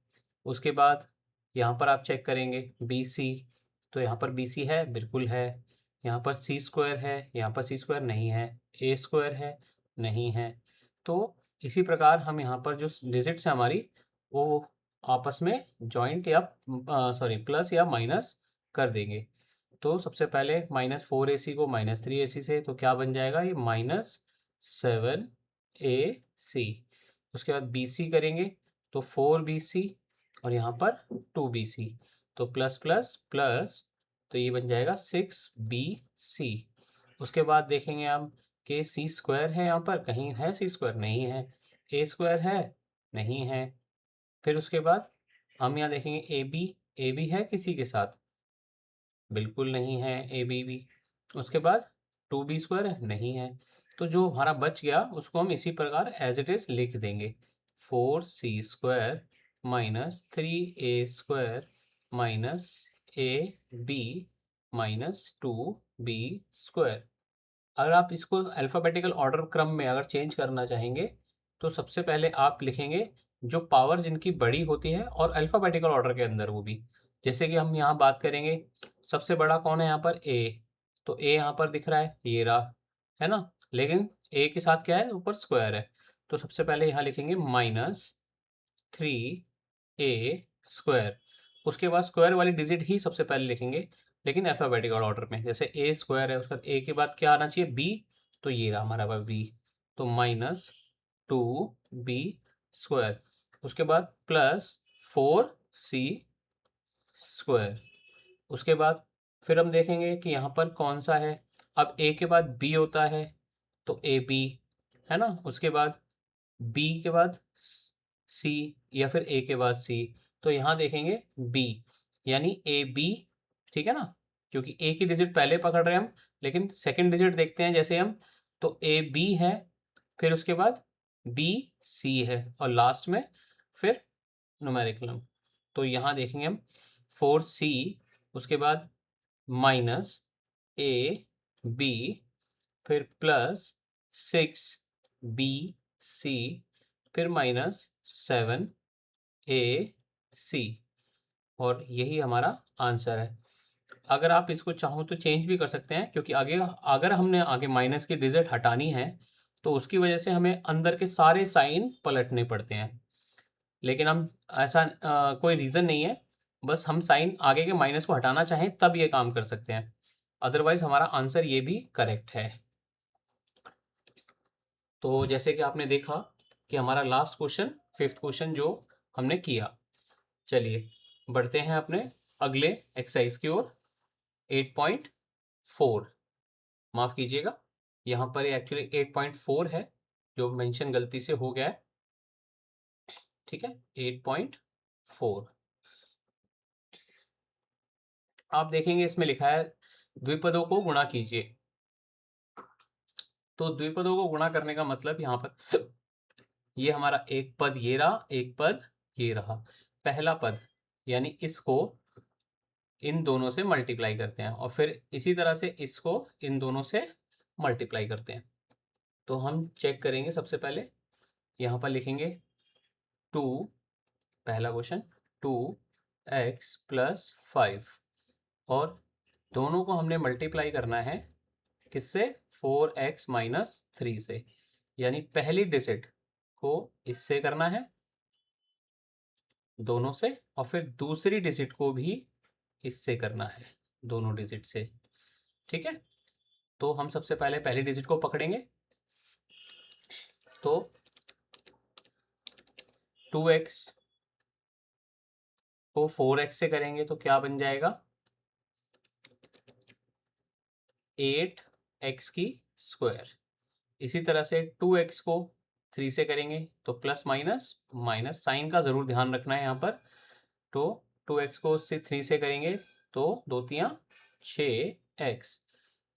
उसके बाद यहाँ पर आप चेक करेंगे BC, तो यहाँ पर BC है, बिल्कुल है। यहाँ पर C² है, यहाँ पर C² नहीं है। A² है, नहीं है। तो इसी प्रकार हम यहाँ पर जो डिजिट्स है हमारी वो आपस में जॉइंट या सॉरी प्लस या माइनस कर देंगे। तो सबसे पहले -4AC को -3AC से, तो क्या बन जाएगा ये -7AC। उसके बाद BC करेंगे तो 4BC और यहाँ पर 2BC, तो प्लस प्लस प्लस, तो ये बन जाएगा 6BC। उसके बाद देखेंगे हम कि C² है, यहाँ पर कहीं है C², नहीं है। A² है, नहीं है। फिर उसके बाद हम यहाँ देखेंगे AB है किसी के साथ, बिल्कुल नहीं है AB भी। उसके बाद 2B² है, नहीं है। तो जो हमारा बच गया उसको हम इसी प्रकार एज इट इज लिख देंगे, 4C² minus 3A² minus AB minus 2B²। अगर आप इसको अल्फ़ाबेटिकल ऑर्डर क्रम में अगर चेंज करना चाहेंगे तो सबसे पहले आप लिखेंगे जो पावर जिनकी बड़ी होती है, और अल्फ़ाबेटिकल ऑर्डर के अंदर वो भी। जैसे कि हम यहाँ बात करेंगे सबसे बड़ा कौन है यहाँ पर A, तो A यहाँ पर दिख रहा है, ये रहा, है ना। लेकिन ए के साथ क्या है, ऊपर स्क्वायर है। तो सबसे पहले यहाँ लिखेंगे -3a²। उसके बाद स्क्वायर वाली डिजिट ही सबसे पहले लिखेंगे, लेकिन अल्फ़ाबेटिकल ऑर्डर में। जैसे ए स्क्वायर है, उसके बाद ए के बाद क्या आना चाहिए, बी। तो ये रहा हमारा बी। तो -2b²। उसके बाद +4c²। उसके बाद फिर हम देखेंगे कि यहाँ पर कौन सा है। अब ए के बाद बी होता है, तो ए बी है ना। उसके बाद बी के बाद सी, या फिर ए के बाद सी। तो यहाँ देखेंगे बी, यानी ए बी, ठीक है ना। क्योंकि ए की डिजिट पहले पकड़ रहे हैं हम, लेकिन सेकंड डिजिट देखते हैं जैसे हम, तो ए बी है, फिर उसके बाद बी सी है, और लास्ट में फिर न्यूमेरिकल। तो यहाँ देखेंगे हम 4c, उसके बाद -a b, फिर +6bc, फिर -7ac, और यही हमारा आंसर है। अगर आप इसको चाहो तो चेंज भी कर सकते हैं, क्योंकि आगे अगर हमने आगे माइनस की डिजिट हटानी है तो उसकी वजह से हमें अंदर के सारे साइन पलटने पड़ते हैं। लेकिन हम ऐसा कोई रीज़न नहीं है, बस हम साइन आगे के माइनस को हटाना चाहें तब ये काम कर सकते हैं। अदरवाइज हमारा आंसर ये भी करेक्ट है। तो जैसे कि आपने देखा कि हमारा लास्ट क्वेश्चन, फिफ्थ क्वेश्चन जो हमने किया। चलिए बढ़ते हैं अपने अगले एक्सरसाइज की ओर। 8.4, माफ़ कीजिएगा, यहाँ पर एक्चुअली 8.4 है, जो मेंशन गलती से हो गया है। ठीक है, 8.4। आप देखेंगे इसमें लिखा है द्विपदों को गुणा कीजिए। तो द्विपदों को गुणा करने का मतलब यहाँ पर ये हमारा एक पद ये रहा, एक पद ये रहा। पहला पद यानी इसको इन दोनों से मल्टीप्लाई करते हैं, और फिर इसी तरह से इसको इन दोनों से मल्टीप्लाई करते हैं। तो हम चेक करेंगे, सबसे पहले यहाँ पर लिखेंगे 2, पहला क्वेश्चन 2x + 5, और दोनों को हमने मल्टीप्लाई करना है किससे, 4x - 3 से। यानी पहली डिजिट को इससे करना है दोनों से, और फिर दूसरी डिजिट को भी इससे करना है दोनों डिजिट से। ठीक है, तो हम सबसे पहले पहली डिजिट को पकड़ेंगे। तो 2x को 4x से करेंगे तो क्या बन जाएगा, 8x²। इसी तरह से 2x को 3 से करेंगे तो प्लस माइनस माइनस, साइन का ज़रूर ध्यान रखना है यहाँ पर। तो 2x को उससे 3 से करेंगे तो 2 3 6x।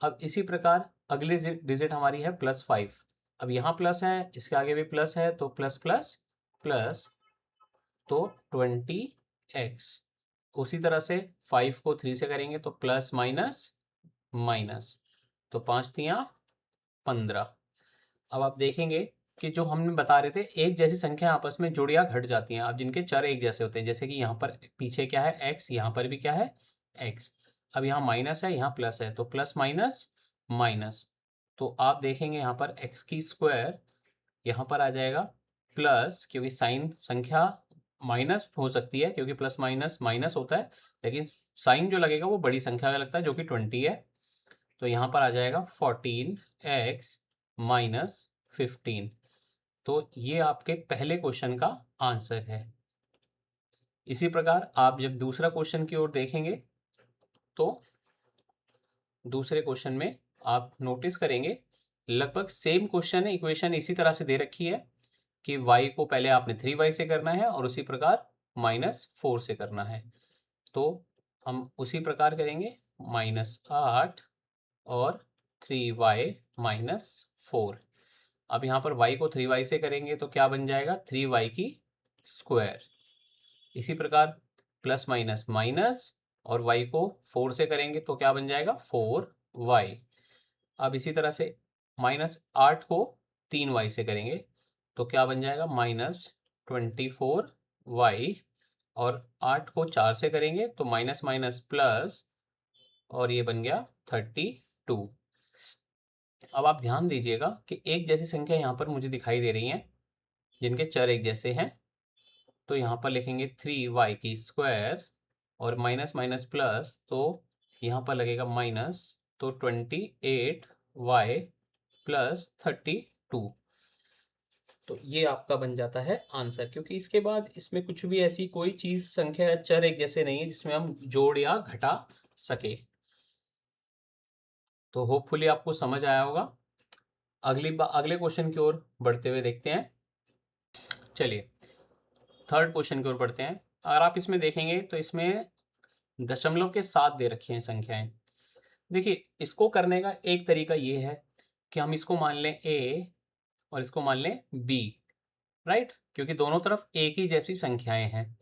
अब इसी प्रकार अगली डिजिट हमारी है +5। अब यहाँ प्लस है, इसके आगे भी प्लस है, तो प्लस प्लस प्लस, तो 20x। उसी तरह से 5 को 3 से करेंगे तो प्लस माइनस माइनस, तो 5 3 15। अब आप देखेंगे कि जो हमने बता रहे थे, एक जैसी संख्या आपस में जुड़ या घट जाती हैं, अब जिनके चर एक जैसे होते हैं, जैसे कि यहाँ पर पीछे क्या है x, यहाँ पर भी क्या है x। अब यहाँ माइनस है, यहाँ प्लस है, तो प्लस माइनस माइनस। तो आप देखेंगे यहाँ पर x² यहाँ पर आ जाएगा प्लस, क्योंकि साइन संख्या माइनस हो सकती है, क्योंकि प्लस माइनस माइनस होता है, लेकिन साइन जो लगेगा वो बड़ी संख्या का लगता है, जो कि 20 है। तो यहाँ पर आ जाएगा 14x - 15। तो ये आपके पहले क्वेश्चन का आंसर है। इसी प्रकार आप जब दूसरा क्वेश्चन की ओर देखेंगे तो दूसरे क्वेश्चन में आप नोटिस करेंगे लगभग सेम क्वेश्चन है, इक्वेशन इसी तरह से दे रखी है कि y को पहले आपने 3y से करना है और उसी प्रकार -4 से करना है। तो हम उसी प्रकार करेंगे, -8 और 3y - 4। अब यहाँ पर y को 3y से करेंगे तो क्या बन जाएगा, 3y²। इसी प्रकार प्लस माइनस माइनस, और y को 4 से करेंगे तो क्या बन जाएगा, 4y। अब इसी तरह से -8 को 3y से करेंगे तो क्या बन जाएगा, -24y। और 8 को 4 से करेंगे तो माइनस माइनस प्लस, और ये बन गया 32। अब आप ध्यान दीजिएगा कि एक जैसी संख्या यहाँ पर मुझे दिखाई दे रही हैं जिनके चर एक जैसे हैं। तो यहाँ पर लिखेंगे 3y की स्क्वायर और माइनस माइनस प्लस, तो यहाँ पर लगेगा माइनस, तो 28y प्लस 32। तो ये आपका बन जाता है आंसर, क्योंकि इसके बाद इसमें कुछ भी ऐसी कोई चीज संख्या या चर एक जैसे नहीं है जिसमें हम जोड़ या घटा सके। तो होपफुली आपको समझ आया होगा। अगले क्वेश्चन की ओर बढ़ते हुए देखते हैं। चलिए थर्ड क्वेश्चन की ओर बढ़ते हैं। अगर आप इसमें देखेंगे तो इसमें दशमलव के साथ दे रखी हैं संख्याएं। देखिए इसको करने का एक तरीका ये है कि हम इसको मान लें a और इसको मान लें b, राइट, क्योंकि दोनों तरफ एक ही जैसी संख्याएं हैं।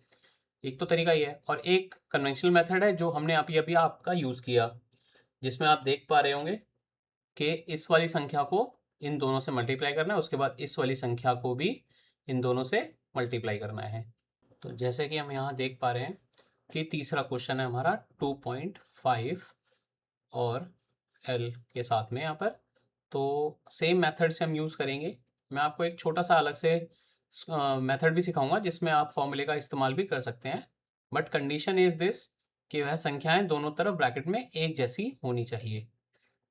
एक तो तरीका ये है, और एक कन्वेंशनल मेथड है जो हमने अभी आपका यूज़ किया, जिसमें आप देख पा रहे होंगे कि इस वाली संख्या को इन दोनों से मल्टीप्लाई करना है, उसके बाद इस वाली संख्या को भी इन दोनों से मल्टीप्लाई करना है। तो जैसे कि हम यहाँ देख पा रहे हैं कि तीसरा क्वेश्चन है हमारा 2.5 और L के साथ में यहाँ पर। तो सेम मेथड से हम यूज़ करेंगे। मैं आपको एक छोटा सा अलग से मेथड भी सिखाऊंगा जिसमें आप फॉर्मूले का इस्तेमाल भी कर सकते हैं, बट कंडीशन इज दिस कि वह संख्याएं दोनों तरफ ब्रैकेट में एक जैसी होनी चाहिए।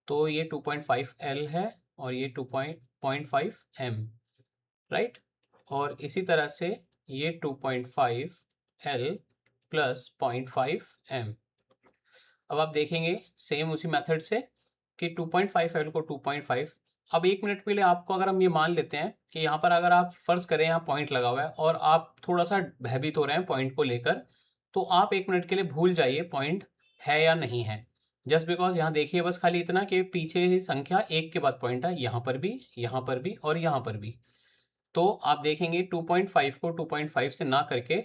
तो ये 2.5 L है और ये 2.5 M, राइट, और इसी तरह से ये 2.5 L प्लस 0.5 M। अब आप देखेंगे सेम उसी मेथड से कि 2.5 L को 2.5। अब एक मिनट के लिए आपको अगर हम ये मान लेते हैं कि यहाँ पर अगर आप फर्ज करें यहाँ पॉइंट लगा हुआ है और आप थोड़ा सा भयभीत हो रहे हैं पॉइंट को लेकर, तो आप एक मिनट के लिए भूल जाइए पॉइंट है या नहीं है। जस्ट बिकॉज यहाँ देखिए बस खाली इतना कि पीछे ही संख्या एक के बाद पॉइंट है, यहाँ पर भी, यहाँ पर भी और यहाँ पर भी। तो आप देखेंगे 2.5 को 2.5 से ना करके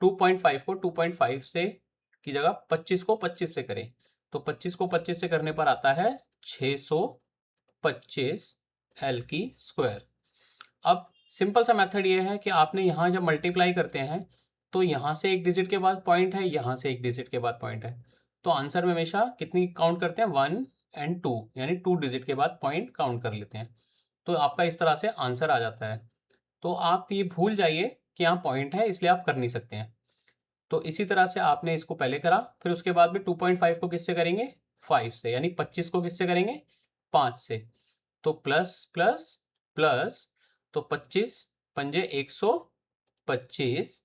2.5 को 2.5 से की जगह 25 को 25 से करें, तो 25 को 25 से करने पर आता है 625 L की स्क्वायर। अब सिंपल सा मेथड ये है कि आपने यहाँ जब मल्टीप्लाई करते हैं तो यहाँ से एक डिजिट के बाद पॉइंट है, यहाँ से एक डिजिट के बाद पॉइंट है, तो आंसर में हमेशा कितनी काउंट करते हैं 1 और 2, यानी 2 डिजिट के बाद पॉइंट काउंट कर लेते हैं। तो आपका इस तरह से आंसर आ जाता है। तो आप ये भूल जाइए कि यहाँ पॉइंट है इसलिए आप कर नहीं सकते हैं। तो इसी तरह से आपने इसको पहले करा, फिर उसके बाद में 2.5 को किससे करेंगे 5 से, यानी 25 को किससे करेंगे 5 से, तो प्लस प्लस प्लस, तो 25 पंजे 125,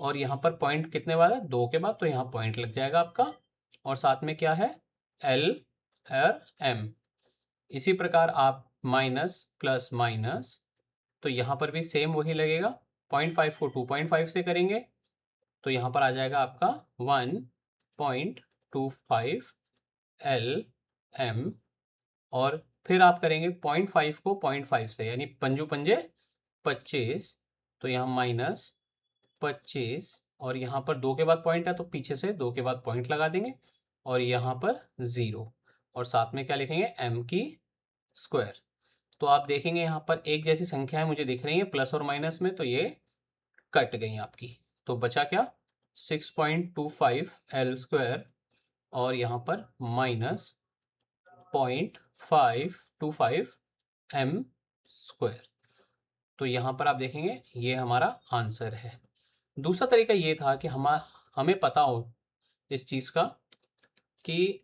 और यहाँ पर पॉइंट कितने वाला है 2 के बाद, तो यहाँ पॉइंट लग जाएगा आपका, और साथ में क्या है L और M। इसी प्रकार आप माइनस प्लस माइनस, तो यहाँ पर भी सेम वही लगेगा। 0.5 को 2.5 से करेंगे तो यहाँ पर आ जाएगा आपका 1.25 LM, और फिर आप करेंगे 0.5 को 0.5 से, यानी पंजू पंजे 25, तो यहाँ माइनस 25, और यहाँ पर 2 के बाद पॉइंट है तो पीछे से 2 के बाद पॉइंट लगा देंगे, और यहाँ पर 0, और साथ में क्या लिखेंगे M की स्क्वायर। तो आप देखेंगे यहाँ पर एक जैसी संख्याएं मुझे दिख रही हैं प्लस और माइनस में, तो ये कट गई आपकी। तो बचा क्या 6.25 L स्क्वायर और यहाँ पर माइनस 0.525 M स्क्वायर। तो यहाँ पर आप देखेंगे ये हमारा आंसर है। दूसरा तरीका ये था कि हमें पता हो इस चीज़ का कि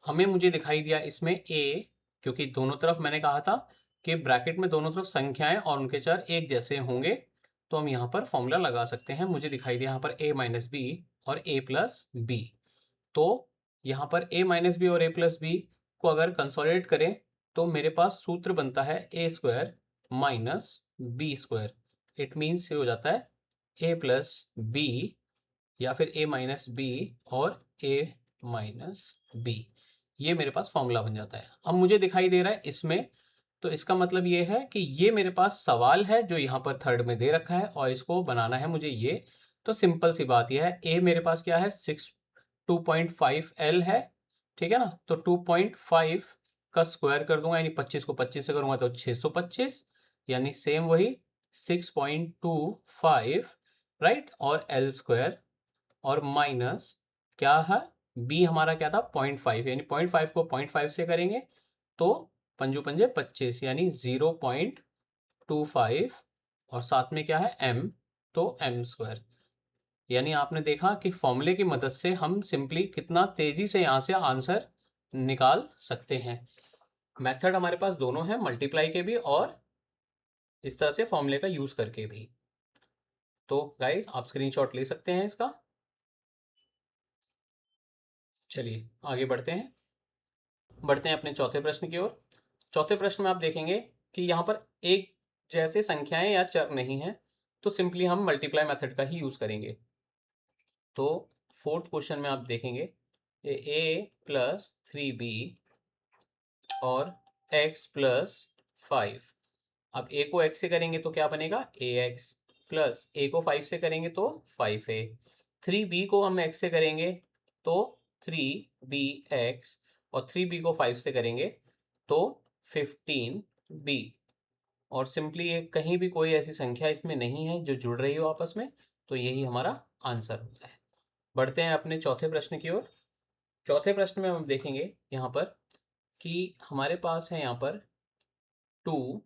मुझे दिखाई दिया इसमें a, क्योंकि दोनों तरफ मैंने कहा था कि ब्रैकेट में दोनों तरफ संख्याएं और उनके चर एक जैसे होंगे, तो हम यहाँ पर फॉर्मूला लगा सकते हैं। मुझे दिखाई दिया यहाँ पर a माइनस बी और a प्लस बी, तो यहाँ पर a माइनस बी और a प्लस बी को अगर कंसोलिडेट करें तो मेरे पास सूत्र बनता है a square minus B square. It means ये हो जाता है a प्लस बी या फिर a माइनस बी और a माइनस बी, ये मेरे पास फॉर्मूला बन जाता है। अब मुझे दिखाई दे रहा है इसमें, तो इसका मतलब ये है कि ये मेरे पास सवाल है जो यहाँ पर थर्ड में दे रखा है और इसको बनाना है मुझे ये। तो सिंपल सी बात यह है, a मेरे पास क्या है 2.5 L है, ठीक है ना, तो 2.5 का स्क्वायर कर दूंगा, यानी 25 को 25 से करूंगा तो 625, यानी सेम वही 6.25, राइट, और L स्क्वायर, और माइनस क्या है बी हमारा क्या था 0.5, यानी 0.5 को 0.5 से करेंगे तो पंजो पंजे 25, यानी 0.25, और साथ में क्या है m, तो m स्क्वायर। यानी आपने देखा कि फॉर्मूले की मदद से हम सिंपली कितना तेजी से यहाँ से आंसर निकाल सकते हैं। मेथड हमारे पास दोनों हैं, मल्टीप्लाई के भी और इस तरह से फॉर्मूले का यूज करके भी। तो गाइस आप स्क्रीनशॉट ले सकते हैं इसका। चलिए आगे बढ़ते हैं अपने चौथे प्रश्न की ओर। चौथे प्रश्न में आप देखेंगे कि यहाँ पर एक जैसे संख्याएं या चर नहीं है, तो सिंपली हम मल्टीप्लाई मेथड का ही यूज करेंगे। तो फोर्थ क्वेश्चन में आप देखेंगे a प्लस 3b और x प्लस 5। अब a को x से करेंगे तो क्या बनेगा ax, प्लस a को 5 से करेंगे तो 5a, 3b को हम x से करेंगे तो 3bx, और 3b को 5 से करेंगे तो 15b। और सिंपली ये कहीं भी कोई ऐसी संख्या इसमें नहीं है जो जुड़ रही हो आपस में, तो यही हमारा आंसर होता है। बढ़ते हैं अपने चौथे प्रश्न की ओर। चौथे प्रश्न में हम देखेंगे यहाँ पर कि हमारे पास है यहाँ पर 2p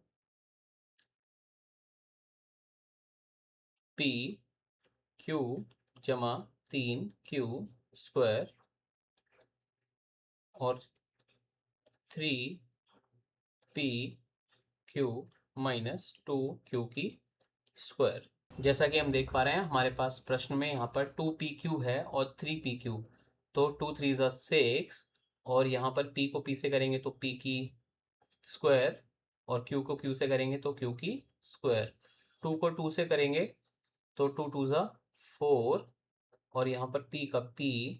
क्यू जमा 3q स्क्वायर और 3p क्यू माइनस 2q की स्क्वायर। जैसा कि हम देख पा रहे हैं हमारे पास प्रश्न में यहाँ पर 2pq है और 3pq, तो 2 3 ज़ा 6, और यहाँ पर p को p से करेंगे तो p की स्क्वायर, और q को q से करेंगे तो q की स्क्वायर। 2 को 2 से करेंगे तो 2 2 ज़ा 4, और यहाँ पर p का p,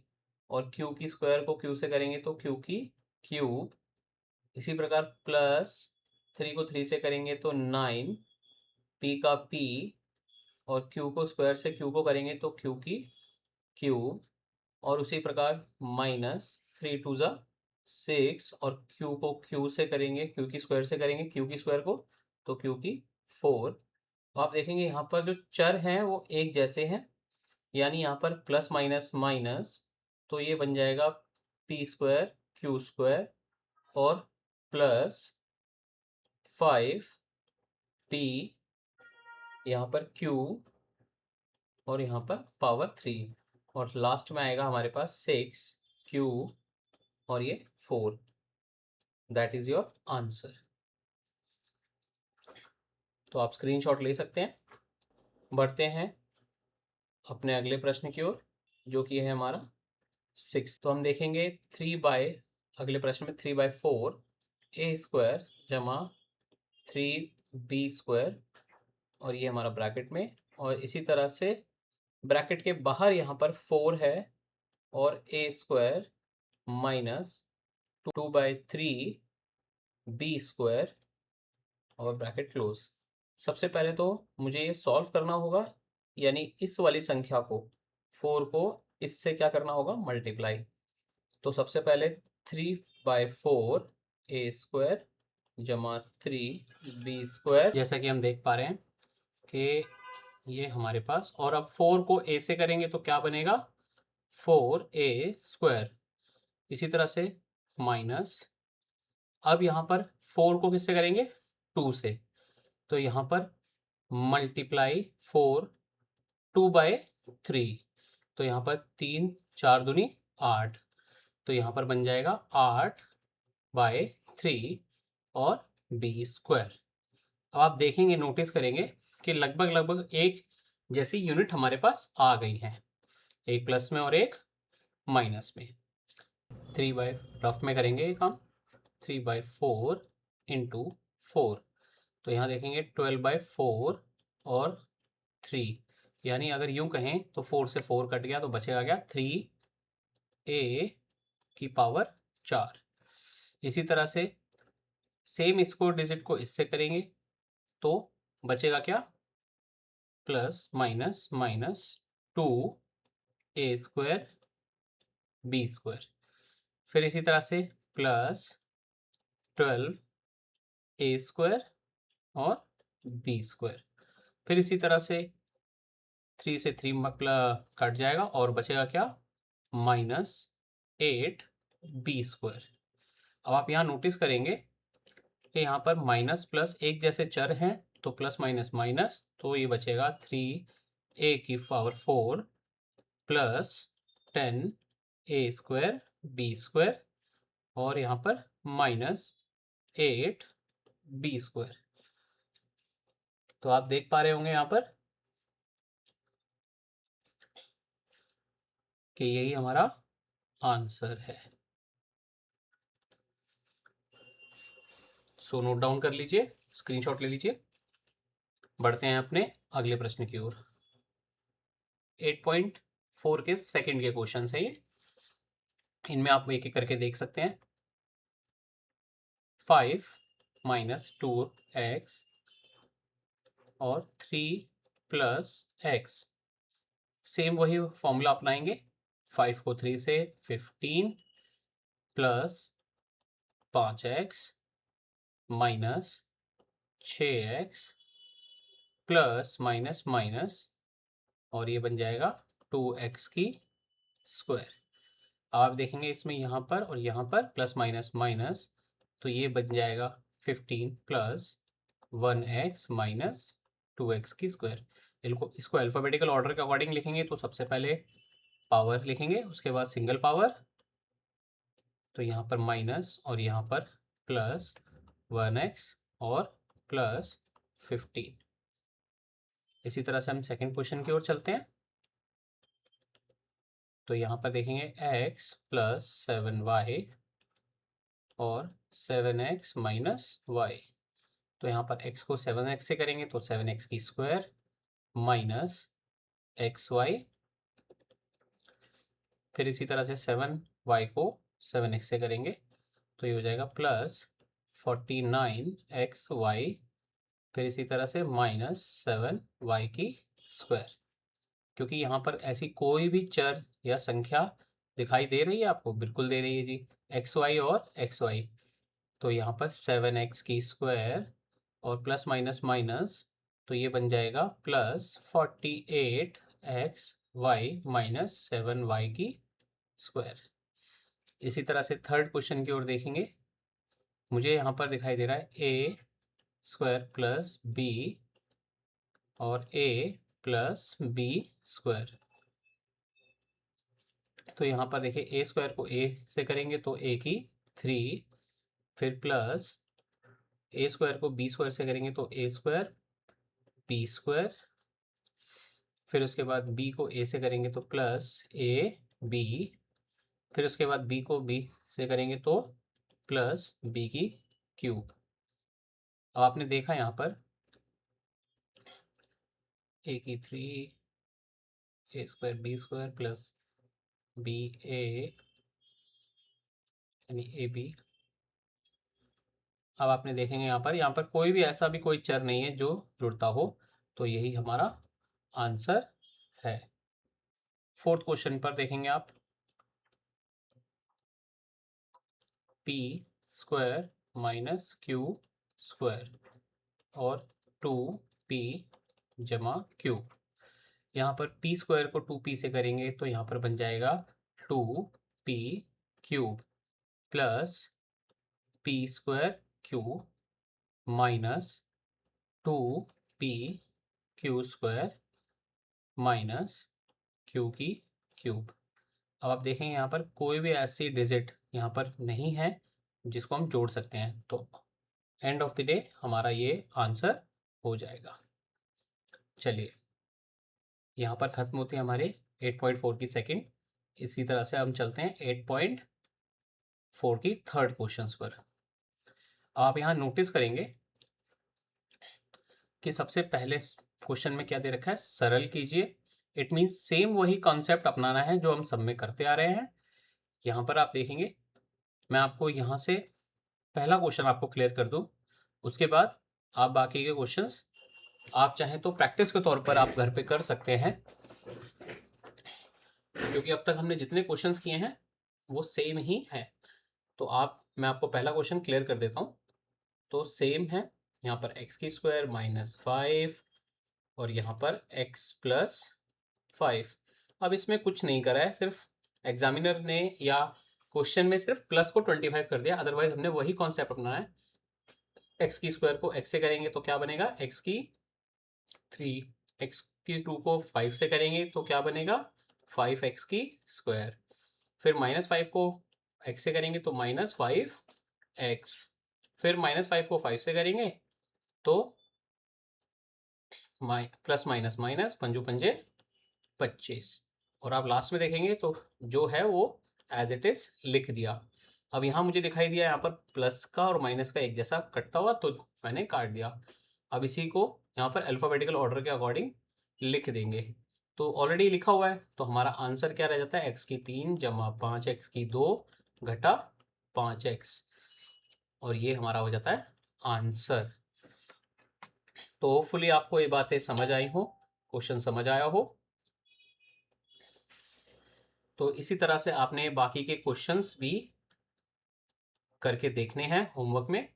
और q की स्क्वायर को q से करेंगे तो q की क्यूब। इसी प्रकार प्लस 3 को 3 से करेंगे तो 9, p का p, और q को स्क्वायर से q को करेंगे तो q की क्यूब। और उसी प्रकार माइनस 3 2 ज़ा 6, और q को q से करेंगे, q की स्क्वायर से करेंगे q की स्क्वायर को तो q की 4। तो आप देखेंगे यहाँ पर जो चर हैं वो एक जैसे हैं, यानी यहाँ पर प्लस माइनस माइनस, तो ये बन जाएगा p स्क्वायर q स्क्वायर और प्लस 5p यहाँ पर q, और यहाँ पर पावर 3, और लास्ट में आएगा हमारे पास 6q और ये 4। That is your answer. तो आप स्क्रीनशॉट ले सकते हैं। बढ़ते हैं अपने अगले प्रश्न की ओर, जो कि है हमारा 6। तो हम देखेंगे अगले प्रश्न में 3/4 a स्क्वायर जमा 3b स्क्वायर, और ये हमारा ब्रैकेट में, और इसी तरह से ब्रैकेट के बाहर यहाँ पर 4 है और a square minus 2/3b square और ब्रैकेट क्लोज। सबसे पहले तो मुझे ये सॉल्व करना होगा, यानी इस वाली संख्या को 4 को इससे क्या करना होगा मल्टीप्लाई। तो सबसे पहले 3/4 a स्क्वायर जमा 3b स्क्वायर, जैसा कि हम देख पा रहे हैं कि ये हमारे पास, और अब 4 को a से करेंगे तो क्या बनेगा 4a स्क्वायर। इसी तरह से माइनस, अब यहाँ पर 4 को किससे करेंगे 2 से, तो यहाँ पर मल्टीप्लाई 4 2/3, तो यहाँ पर 3 4 दूनी 8, तो यहाँ पर बन जाएगा 8/3 और b स्क्वायर। अब आप देखेंगे नोटिस करेंगे कि लगभग लगभग एक जैसी यूनिट हमारे पास आ गई है, एक प्लस में और एक माइनस में। 3 रफ में करेंगे ये काम, 3/4 इंटू 4, तो यहाँ देखेंगे 12/4 और 3, यानी अगर यूं कहें तो 4 से 4 कट गया तो बचेगा क्या 3a की पावर 4। इसी तरह से सेम इसको डिजिट को इससे करेंगे तो बचेगा क्या plus minus minus 2a square b square. फिर इसी तरह से प्लस 12a स्क्वायर और b स्क्वायर। फिर इसी तरह से 3 से 3 कट जाएगा और बचेगा क्या माइनस 8b²। अब आप यहाँ नोटिस करेंगे कि यहाँ पर माइनस प्लस एक जैसे चर हैं, तो प्लस माइनस माइनस, तो ये बचेगा 3a⁴ प्लस 10a²b² और यहाँ पर माइनस 8b²। तो आप देख पा रहे होंगे यहाँ पर कि यही हमारा आंसर है। सो नोट डाउन कर लीजिए, स्क्रीनशॉट ले लीजिए। बढ़ते हैं अपने अगले प्रश्न की ओर। 8.4 के सेकंड के क्वेश्चन है ये। इनमें आप एक एक करके देख सकते हैं। 5 - 2x और 3 + x। सेम वही फॉर्मूला अपनाएंगे। 5 को 3 से 15 plus 5x minus 6x plus minus minus और ये बन जाएगा 2x²। आप देखेंगे इसमें यहाँ पर और यहाँ पर प्लस माइनस माइनस, तो ये बन जाएगा 15 प्लस 1x माइनस 2x²। इसको अल्फ़ाबेटिकल ऑर्डर के अकॉर्डिंग लिखेंगे तो सबसे पहले पावर लिखेंगे, उसके बाद सिंगल पावर, तो यहाँ पर माइनस और यहाँ पर प्लस 1x और प्लस 15। इसी तरह से हम सेकंड क्वेश्चन की ओर चलते हैं। तो यहाँ पर देखेंगे x प्लस 7y और 7x माइनस y। तो यहाँ पर x को 7x से करेंगे तो 7x² माइनस xy, फिर इसी तरह से 7y को 7x से करेंगे तो ये हो जाएगा प्लस 49xy, फिर इसी तरह से माइनस 7y²। क्योंकि यहाँ पर ऐसी कोई भी चर या संख्या दिखाई दे रही है आपको, बिल्कुल दे रही है जी, xy और xy। तो यहाँ पर 7x² और प्लस माइनस माइनस, तो ये बन जाएगा प्लस 48xy माइनस 7y²। इसी तरह से थर्ड क्वेश्चन की ओर देखेंगे। मुझे यहाँ पर दिखाई दे रहा है a² प्लस b और a प्लस b²। तो यहाँ पर देखिए a² को a से करेंगे तो a³, फिर प्लस a² को b² से करेंगे तो a² b², फिर उसके बाद b को a से करेंगे तो प्लस ab, फिर उसके बाद b को b से करेंगे तो प्लस b³। अब आपने देखा यहाँ पर a³ a² b² plus ba यानी ab। अब आपने देखेंगे यहाँ पर कोई भी ऐसा भी कोई चर नहीं है जो जुड़ता हो, तो यही हमारा आंसर है। फोर्थ क्वेश्चन पर देखेंगे आप, p² माइनस q² और 2p जमा q। यहाँ पर p² को 2p से करेंगे तो यहाँ पर बन जाएगा 2p³ plus p² minus 2p² minus q³। अब आप देखेंगे यहाँ पर कोई भी ऐसी डिजिट यहाँ पर नहीं है जिसको हम जोड़ सकते हैं, तो एंड ऑफ द डे हमारा ये आंसर हो जाएगा। चलिए, यहाँ पर ख़त्म होती है हमारे 8.4 की सेकंड। इसी तरह से हम चलते हैं 8.4 की थर्ड क्वेश्चंस पर। आप यहाँ नोटिस करेंगे कि सबसे पहले क्वेश्चन में क्या दे रखा है, सरल कीजिए। इट मीन्स सेम वही कॉन्सेप्ट अपनाना है जो हम सब में करते आ रहे हैं। यहाँ पर आप देखेंगे, मैं आपको यहाँ से पहला क्वेश्चन आपको क्लियर कर दूँ, उसके बाद आप बाकी के क्वेश्चंस आप चाहें तो प्रैक्टिस के तौर पर आप घर पे कर सकते हैं, क्योंकि अब तक हमने जितने क्वेश्चंस किए हैं वो सेम ही हैं। तो मैं आपको पहला क्वेश्चन क्लियर कर देता हूँ। तो सेम है, यहाँ पर x² माइनस 5 और यहाँ पर x प्लस 5। अब इसमें कुछ नहीं करा है, सिर्फ एग्जामिनर ने या क्वेश्चन में सिर्फ प्लस को 25 कर दिया, अदरवाइज हमने वही कॉन्सेप्ट अपनाना है। एक्स की स्क्वायर को एक्स से करेंगे तो क्या बनेगा, एक्स की 3, एक्स की 2 को 5 से करेंगे तो क्या बनेगा, 5x की स्क्वायर। फिर -5 को x से करेंगे तो -5x, फिर -5 को 5 से करेंगे तो प्लस माइनस माइनस, पंजू पंजे 25, और आप लास्ट में देखेंगे तो जो है वो एज इट इज लिख दिया। अब यहाँ मुझे दिखाई दिया यहाँ पर प्लस का और माइनस का एक जैसा कटता हुआ, तो मैंने काट दिया। अब इसी को यहाँ पर अल्फ़ाबेटिकल ऑर्डर के अकॉर्डिंग लिख देंगे। तो ऑलरेडी लिखा हुआ है, तो हमारा आंसर क्या रह जाता है, x की 3 जमा 5x की 2 घटा 5x, और ये हमारा हो जाता है आंसर। तो होपफुली आपको ये बातें समझ आई हो, क्वेश्चन समझ आया हो। तो इसी तरह से आपने बाकी के क्वेश्चंस भी करके देखने हैं होमवर्क में,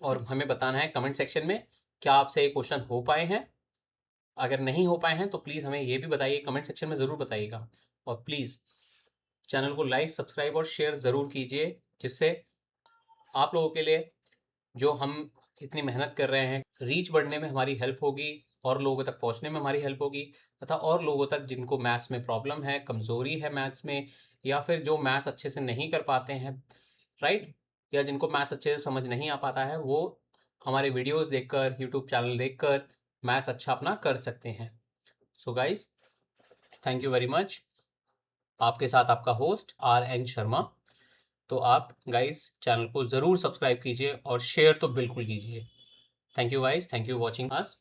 और हमें बताना है कमेंट सेक्शन में क्या आपसे ये क्वेश्चन हो पाए हैं। अगर नहीं हो पाए हैं तो प्लीज़ हमें ये भी बताइए, कमेंट सेक्शन में ज़रूर बताइएगा। और प्लीज़ चैनल को लाइक, सब्सक्राइब और शेयर ज़रूर कीजिए, जिससे आप लोगों के लिए, जो हम इतनी मेहनत कर रहे हैं, रीच बढ़ने में हमारी हेल्प होगी, और लोगों तक पहुंचने में हमारी हेल्प होगी, तथा और लोगों तक जिनको मैथ्स में प्रॉब्लम है, कमज़ोरी है मैथ्स में, या फिर जो मैथ्स अच्छे से नहीं कर पाते हैं, राइट, या जिनको मैथ्स अच्छे से समझ नहीं आ पाता है, वो हमारे वीडियोस देखकर, यूट्यूब चैनल देखकर मैथ्स अच्छा अपना कर सकते हैं। So guys, thank you very much. आपके साथ आपका होस्ट RN शर्मा। तो आप गाइस चैनल को ज़रूर सब्सक्राइब कीजिए और शेयर तो बिल्कुल कीजिए। Thank you guys, thank you watching us.